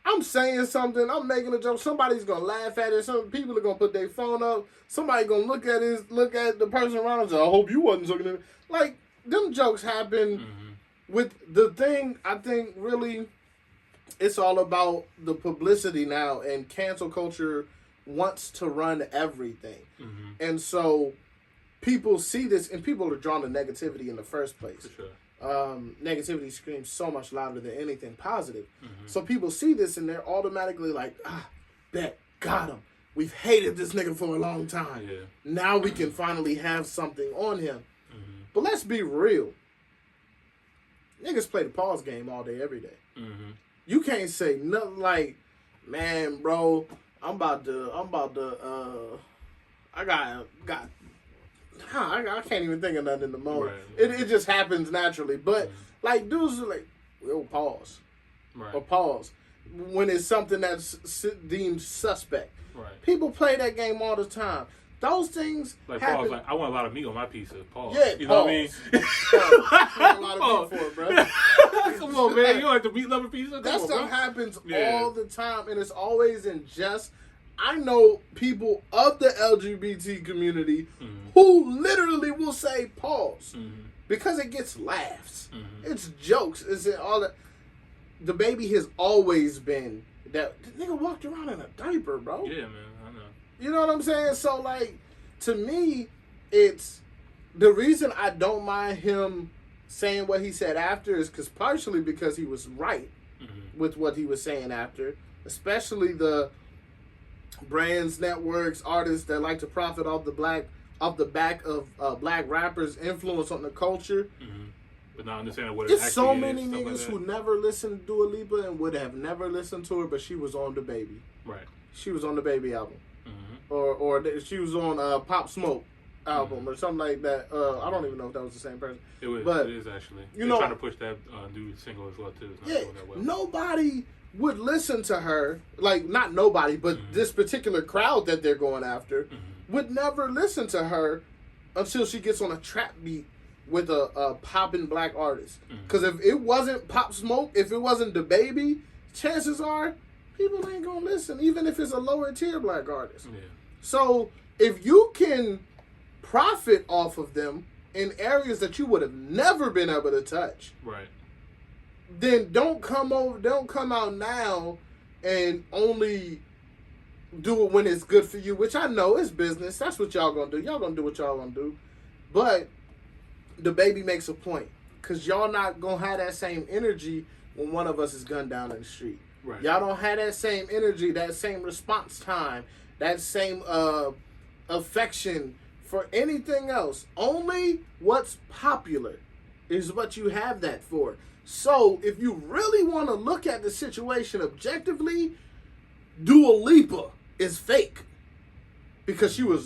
I'm saying something, I'm making a joke, somebody's gonna laugh at it, some people are gonna put their phone up, somebody gonna look at the person around and say, I hope you wasn't looking at it. Like, them jokes happen with the thing, I think, really, it's all about the publicity now, and cancel culture wants to run everything. And so, people see this, and people are drawn to negativity in the first place. For sure. Negativity screams so much louder than anything positive. So people see this and they're automatically like, bet, got him. We've hated this nigga for a long time. Yeah. Now we can finally have something on him. But let's be real. Niggas play the pause game all day, every day. You can't say nothing like, man, bro, I can't even think of nothing in the moment. Right. It just happens naturally. But, like, dudes are like, we'll pause. Right. Or pause. When it's something that's deemed suspect. Right. People play that game all the time. Those things like happen. Pause, like, I want a lot of meat on my pizza. Pause. Yeah, you pause. know what I mean? I want a lot of meat for it, bro. Come on, man. You don't like the meat lover pizza? That stuff happens all the time, and it's always in jest. I know people of the LGBT community who literally will say pause because it gets laughs. It's jokes. It's all that. Dababy has always been that. The nigga walked around in a diaper, bro. Yeah, man. I know. You know what I'm saying? So, like, to me, it's the reason I don't mind him saying what he said after is partially because he was right with what he was saying after, especially the brands, networks, artists that like to profit off the back of black rappers' influence on the culture. But not understanding what it There's actually so many is, niggas like who never listened to Dua Lipa and would have never listened to her, but she was on Dababy. Right. She was on the Baby album. Or she was on Pop Smoke album or something like that. I don't even know if that was the same person. It was. But, it is actually. You They're know, trying to push that new single as well too. It's not doing that well. Nobody would listen to her. Like, not nobody, but this particular crowd that they're going after would never listen to her until she gets on a trap beat with a poppin' black artist. Because if it wasn't Pop Smoke, if it wasn't Dababy, chances are people ain't gonna listen, even if it's a lower tier black artist. Yeah. So if you can profit off of them in areas that you would have never been able to touch, right? Then don't come out now and only do it when it's good for you, which I know is business. That's what y'all gonna do. Y'all gonna do what y'all gonna do. But Dababy makes a point, because y'all not gonna have that same energy when one of us is gunned down in the street. Right. Y'all don't have that same energy, that same response time, that same affection for anything else. Only what's popular is what you have that for. So if you really want to look at the situation objectively, Dua Lipa is fake. Because she knew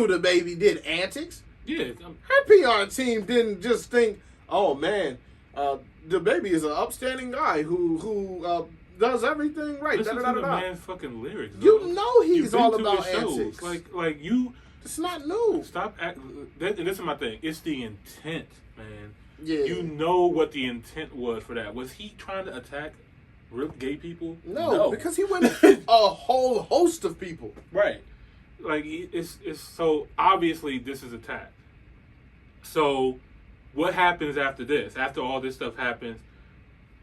Dababy did antics. Yeah. Her PR team didn't just think, oh man, Dababy is an upstanding guy who does everything right. Listen to the man's fucking lyrics. You know he's all about antics. Like you. It's not new. Stop. And this is my thing. It's the intent, man. Yeah. You know what the intent was for that. Was he trying to attack real gay people? No, because he went a whole host of people. Right. Like it's so obviously this is attack. So what happens after this? After all this stuff happens,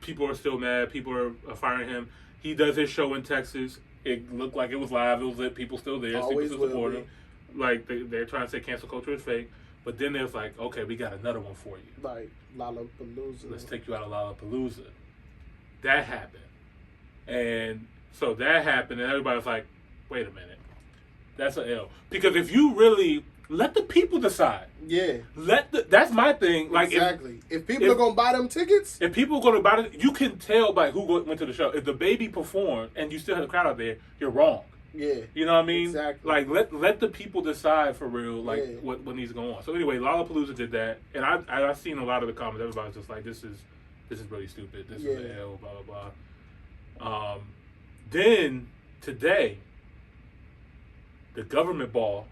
people are still mad. People are firing him. He does his show in Texas. It looked like it was live. It was lit. People still there. Always people still support him. Like they're trying to say cancel culture is fake. But then there's like, okay, we got another one for you. Like Lollapalooza. Let's take you out of Lollapalooza. That happened. And so that happened, and everybody's like, wait a minute. That's an L. Because if you really let the people decide. Yeah. That's my thing. Like exactly. If people are gonna buy them tickets, if people are gonna buy it, you can tell by who went to the show. If Dababy performed and you still had a crowd out there, you're wrong. Yeah. You know what I mean? Exactly. Like let the people decide for real, like what needs to go on. So anyway, Lollapalooza did that, and I've seen a lot of the comments. Everybody's just like, this is really stupid. This is an L, blah blah blah. Then today, the government ball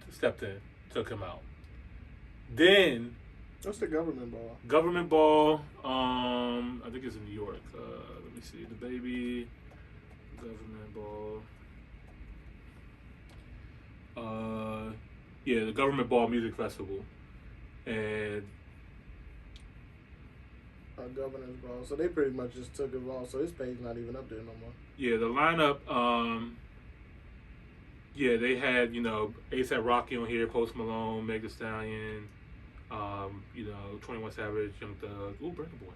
stepped in, took him out. Then What's the government ball? Government ball. I think it's in New York. Let me see. Dababy. Government ball. Yeah, the Government Ball Music Festival, and Governor's Ball. So they pretty much just took it all. So his page not even up there no more. yeah, the lineup. Yeah, they had A$AP Rocky on here, Post Malone, Meg Thee Stallion, 21 Savage, Young Thug, Burna Boy.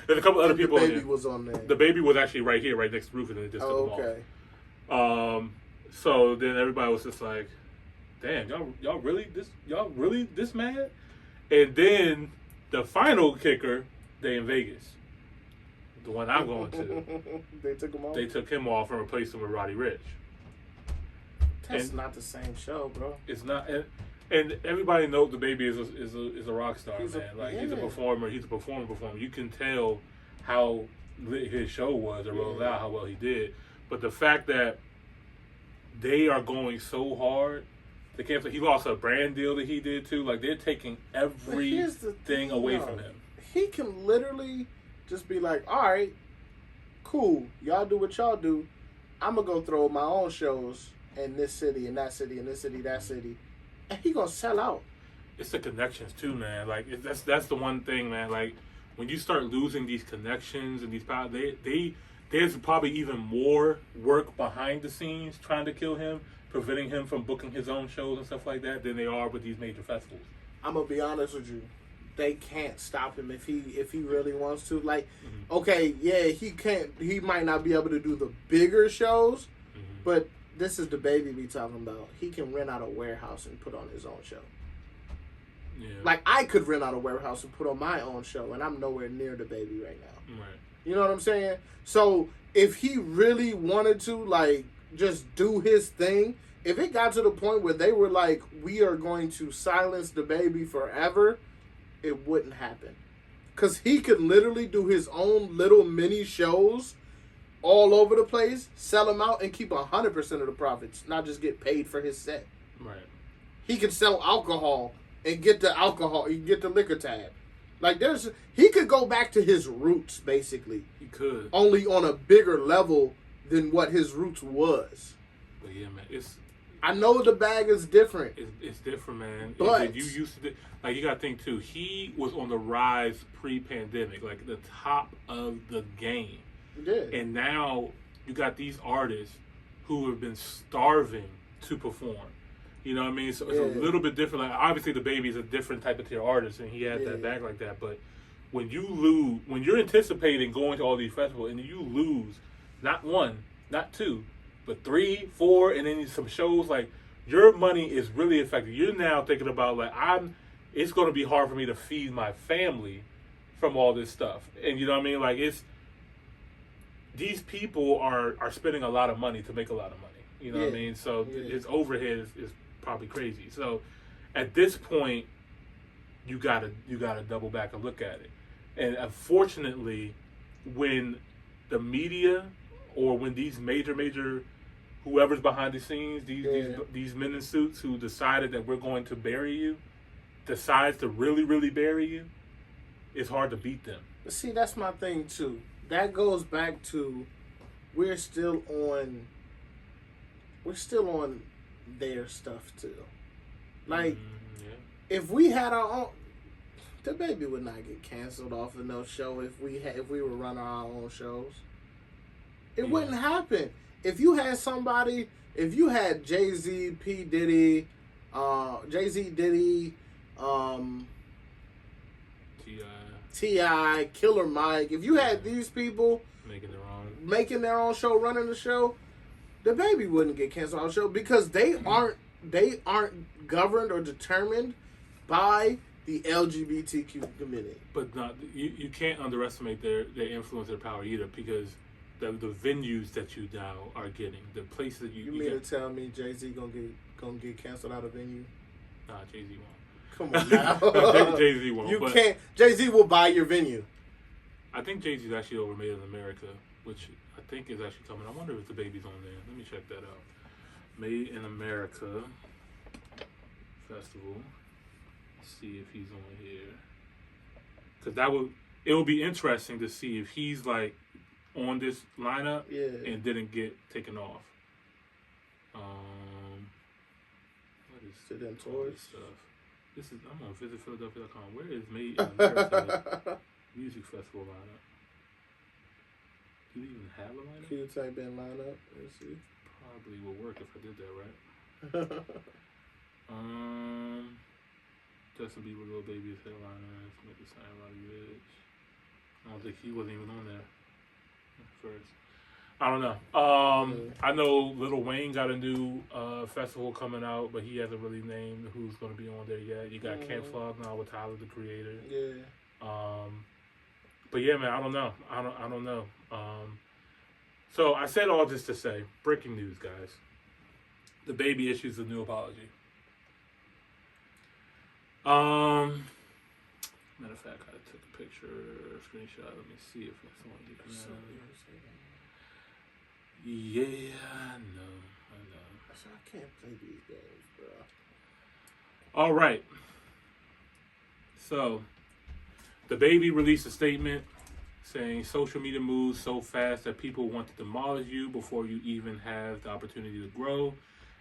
There's a couple other people on there. Dababy was on there. Dababy was actually right here, right next to Roof, and they just took him off. So then everybody was just like, "Damn, y'all really this mad?" And then the final kicker, they in Vegas, the one I'm going to. They took him off. They took him off and replaced him with Roddy Ricch. That's not the same show, bro. It's not, and everybody knows Dababy is a rock star, man. He's a performer. He's a performer. You can tell how lit his show was and rolled out, how well he did. But the fact that they are going so hard, they can't. He lost a brand deal that he did too. Like, they're taking everything away from him. He can literally just be like, "All right, cool. Y'all do what y'all do. I'm gonna go throw my own shows in this city and that city and this city, that city," and he gonna sell out. It's the connections too, man. Like, that's the one thing, man. Like, when you start losing these connections and these power, there's probably even more work behind the scenes trying to kill him, preventing him from booking his own shows and stuff like that, than they are with these major festivals. I'm gonna be honest with you. They can't stop him if he really wants to. Like, okay, yeah, he might not be able to do the bigger shows, but this is Dababy we talking about. He can rent out a warehouse and put on his own show. Yeah. Like, I could rent out a warehouse and put on my own show, and I'm nowhere near Dababy right now. Right. You know what I'm saying? So if he really wanted to, like, just do his thing, if it got to the point where they were like, "We are going to silence Dababy forever," it wouldn't happen. Because he could literally do his own little mini shows all over the place, sell them out, and keep 100% of the profits, not just get paid for his set. Right. He can sell alcohol and get the liquor tab. Like, he could go back to his roots, basically. He could. Only on a bigger level than what his roots was. But yeah, man, I know the bag is different. It's different, man. But you used to, like, you got to think too. He was on the rise pre-pandemic, like the top of the game. Yeah. And now you got these artists who have been starving to perform. You know what I mean? So it's a little bit different. Like, obviously, Dababy is a different type of tier artist, and he had that bag like that. But when you're anticipating going to all these festivals, and you lose not one, not two, but 3, 4, and then some shows, like, your money is really affected. You're now thinking about, like, it's going to be hard for me to feed my family from all this stuff. And you know what I mean? Like, these people are spending a lot of money to make a lot of money. You know what I mean? So his overhead is probably crazy. So at this point, you gotta double back and look at it. And unfortunately, when the media or when these major whoever's behind the scenes, these men in suits who decided that we're going to bury you, decides to really bury you, it's hard to beat them. But see, that's my thing too. That goes back to we're still on their stuff too. Like, if we had our own, Dababy would not get canceled off of no show if we were running our own shows. It wouldn't happen. If you had Jay-Z, P. Diddy, Diddy, T.I., Killer Mike, if you had these people making their own show, running the show, Dababy wouldn't get canceled on the show because they aren't governed or determined by the LGBTQ community. But you can't underestimate their influence, their power either, because the venues that you now are getting, the places that you mean to tell me Jay-Z gonna get canceled out of venue? Nah, Jay-Z won't. Come on now. Jay-Z won't. Jay-Z will buy your venue. I think Jay-Z's actually over Made in America, which I think is actually coming. I wonder if Dababy's on there. Let me check that out. Made in America Festival. Let's see if he's on here. Because it would be interesting to see if he's like on this lineup and didn't get taken off. What is Toles stuff? I'm on visitphiladelphia.com. Where is Made in America Music Festival lineup? Do we even have a lineup? Can you type in lineup? Let's see. Probably will work if I did that right. Justin Bieber, Lil Baby is headliners. Make it sound like rich. I don't think he wasn't even on there first. I don't know. I know Lil Wayne got a new festival coming out, but he hasn't really named who's going to be on there yet. You got Camp Flog now with Tyler, the Creator. Yeah. But yeah, man, I don't know. I don't know. So I said all this to say, breaking news, guys. Dababy issues a new apology. Matter of fact, I took a picture, screenshot. Let me see if it's on here. Yeah, I know. I can't play these games, bro. All right. So, Dababy released a statement saying social media moves so fast that people want to demolish you before you even have the opportunity to grow,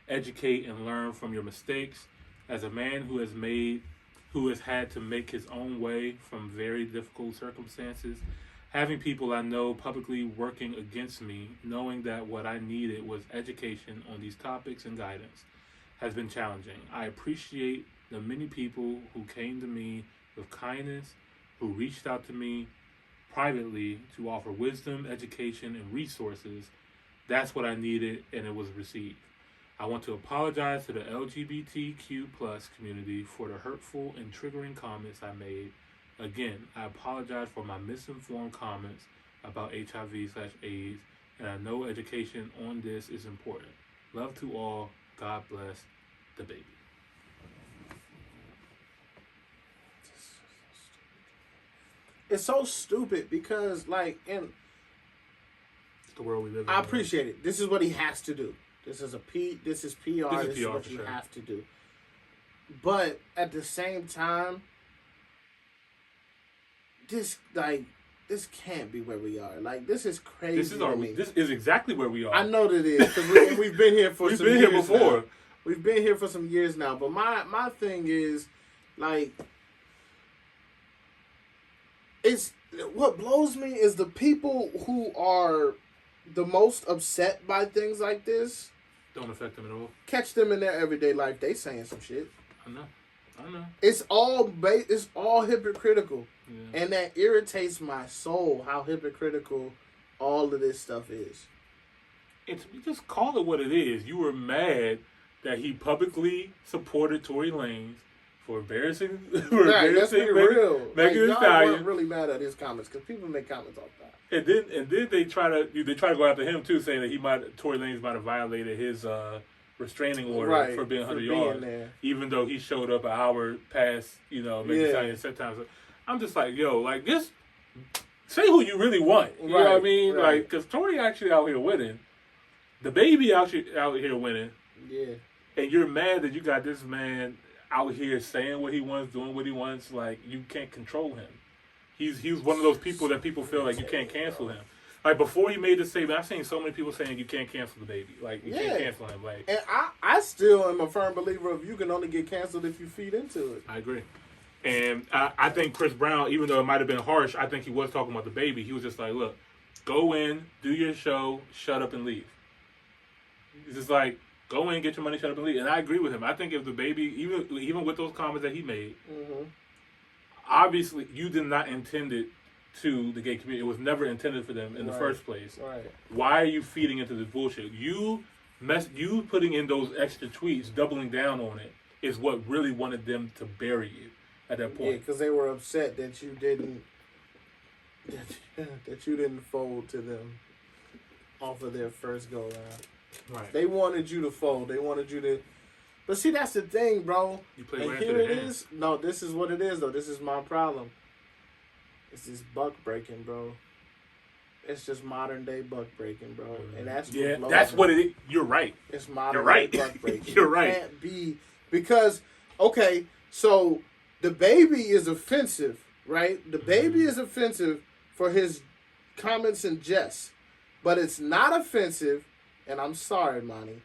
educate, and learn from your mistakes. As a man who has had to make his own way from very difficult circumstances, having people I know publicly working against me, knowing that what I needed was education on these topics and guidance, has been challenging. I appreciate the many people who came to me with kindness, who reached out to me privately to offer wisdom, education, and resources. That's what I needed, and it was received. I want to apologize to the LGBTQ+ community for the hurtful and triggering comments I made. Again, I apologize for my misinformed comments about HIV/AIDS, and I know education on this is important. Love to all. God bless Dababy. It's so stupid because, like, in the world we live in. I appreciate it. This is what he has to do. This is PR. This is what you have to do. But at the same time, this can't be where we are. Like, this is crazy. This is exactly where we are. I know that it is because we've been here for. We've been here before. Now. We've been here for some years now. But my thing is, like, it's what blows me is the people who are the most upset by things like this. Don't affect them at all. Catch them in their everyday life. They saying some shit. I know. It's all hypocritical. Yeah. And that irritates my soul how hypocritical all of this stuff is. Just call it what it is. You were mad that he publicly supported Tory Lanez for embarrassing Let's be real. Megan Thee y'all Stallion. weren't really mad at his comments because people make comments off that. And then they try to go after him too, saying that Tory Lanez might have violated his restraining order for being 100 yards, even though he showed up an hour past Megan Thee Stallion set time. So I'm just like, yo, like, just say who you really want. You know what I mean? Right. Like, because Tory actually out here winning. Dababy out here winning. Yeah. And you're mad that you got this man out here saying what he wants, doing what he wants. Like, you can't control him. He's one of those people that people feel like you can't cancel him. Like, before he made the statement, I've seen so many people saying you can't cancel Dababy. Like, you can't cancel him. Like, and I still am a firm believer of you can only get canceled if you feed into it. I agree. And I think Chris Brown, even though it might have been harsh, I think he was talking about Dababy. He was just like, look, go in, do your show, shut up and leave. He's just like, go in, get your money, shut up and leave. And I agree with him. I think if Dababy, even with those comments that he made, obviously you did not intend it to the gay community. It was never intended for them in the first place. Right. Why are you feeding into this bullshit? You putting in those extra tweets, doubling down on it, is what really wanted them to bury you at that point. Yeah, because they were upset that you didn't fold to them off of their first go round. Right. They wanted you to fold. They wanted you to. But see, that's the thing, bro. You play and right here to the it hand. is. No, this is what it is, though. This is my problem. It's this buck breaking, bro. It's just modern day buck breaking, bro. And that's what it is. You're right. It's modern You're right. day buck breaking. You're right. It can't be because okay, so Dababy is offensive, right? Dababy is offensive for his comments and jests. But it's not offensive, and I'm sorry, Imani.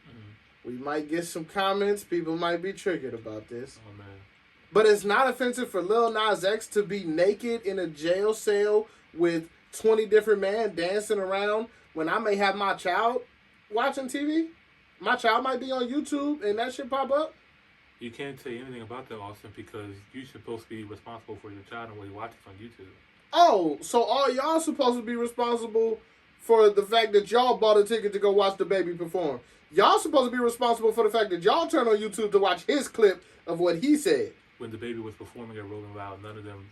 We might get some comments. People might be triggered about this. Oh, man. But it's not offensive for Lil Nas X to be naked in a jail cell with 20 different men dancing around when I may have my child watching TV. My child might be on YouTube and that shit pop up. You can't say anything about that, Austin, because you're supposed to be responsible for your child and what he watches on YouTube. Oh, so all y'all supposed to be responsible for the fact that y'all bought a ticket to go watch Dababy perform. Y'all supposed to be responsible for the fact that y'all turn on YouTube to watch his clip of what he said. When Dababy was performing at Rolling Loud, none of them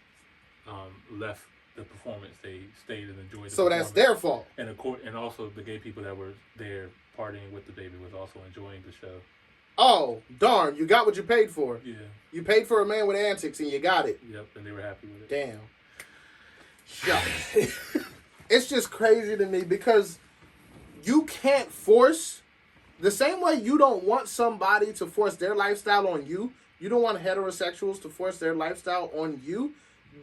left the performance. They stayed and enjoyed the performance. So that's their fault. And also the gay people that were there partying with Dababy was also enjoying the show. Oh, darn. You got what you paid for. Yeah. You paid for a man with antics and you got it. Yep, and they were happy with it. Damn. Shucks. It's just crazy to me because you can't force, the same way you don't want somebody to force their lifestyle on you, you don't want heterosexuals to force their lifestyle on you.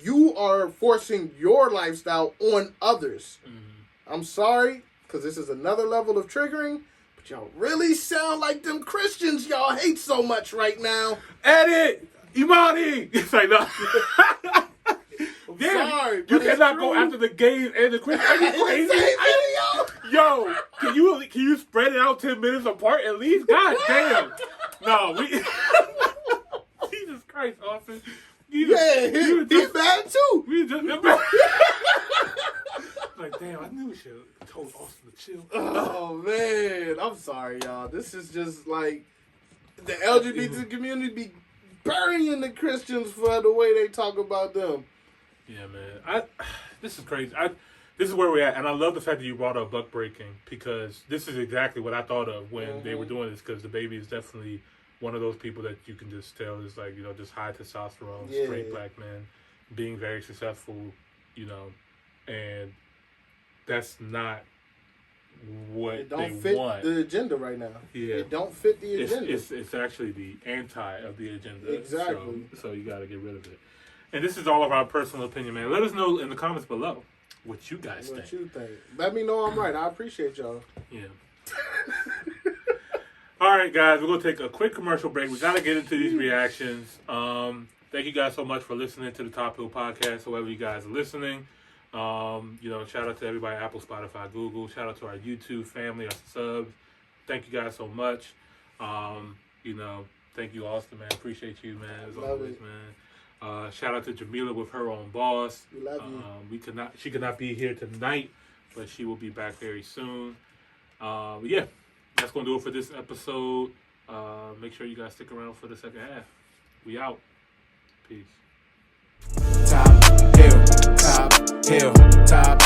You are forcing your lifestyle on others. Mm-hmm. I'm sorry, because this is another level of triggering, but y'all really sound like them Christians y'all hate so much right now. Edit! Imani! It's like, no. Sorry, you cannot go after the gays and the Christians. Are you crazy? Yo, can you spread it out 10 minutes apart at least? God damn. No, Jesus Christ, Austin. He's bad too. Like, damn, I knew we should have told Austin to chill. Oh, man. I'm sorry, y'all. This is just like the LGBT community be burying the Christians for the way they talk about them. Yeah, man. This is crazy. This is where we're at, and I love the fact that you brought up buck breaking because this is exactly what I thought of when they were doing this. Because Dababy is definitely one of those people that you can just tell is like, just high testosterone, straight black man, being very successful, and that's not what it don't they fit want. The agenda right now. Yeah, it don't fit the agenda. It's actually the anti of the agenda. Exactly. So you got to get rid of it. And this is all of our personal opinion, man. Let us know in the comments below what you guys think. What you think. Let me know I'm right. I appreciate y'all. Yeah. All right, guys. We're going to take a quick commercial break. We got to get into these reactions. Thank you guys so much for listening to the Top Hill Podcast, whoever you guys are listening. Shout out to everybody, Apple, Spotify, Google. Shout out to our YouTube family, our subs. Thank you guys so much. Thank you, Austin, man. Appreciate you, man, as always, man. Shout out to Jamila with her own boss. We love you. She could not be here tonight, but she will be back very soon. That's gonna do it for this episode. Make sure you guys stick around for the second half. We out. Peace. Top hill, top hill, top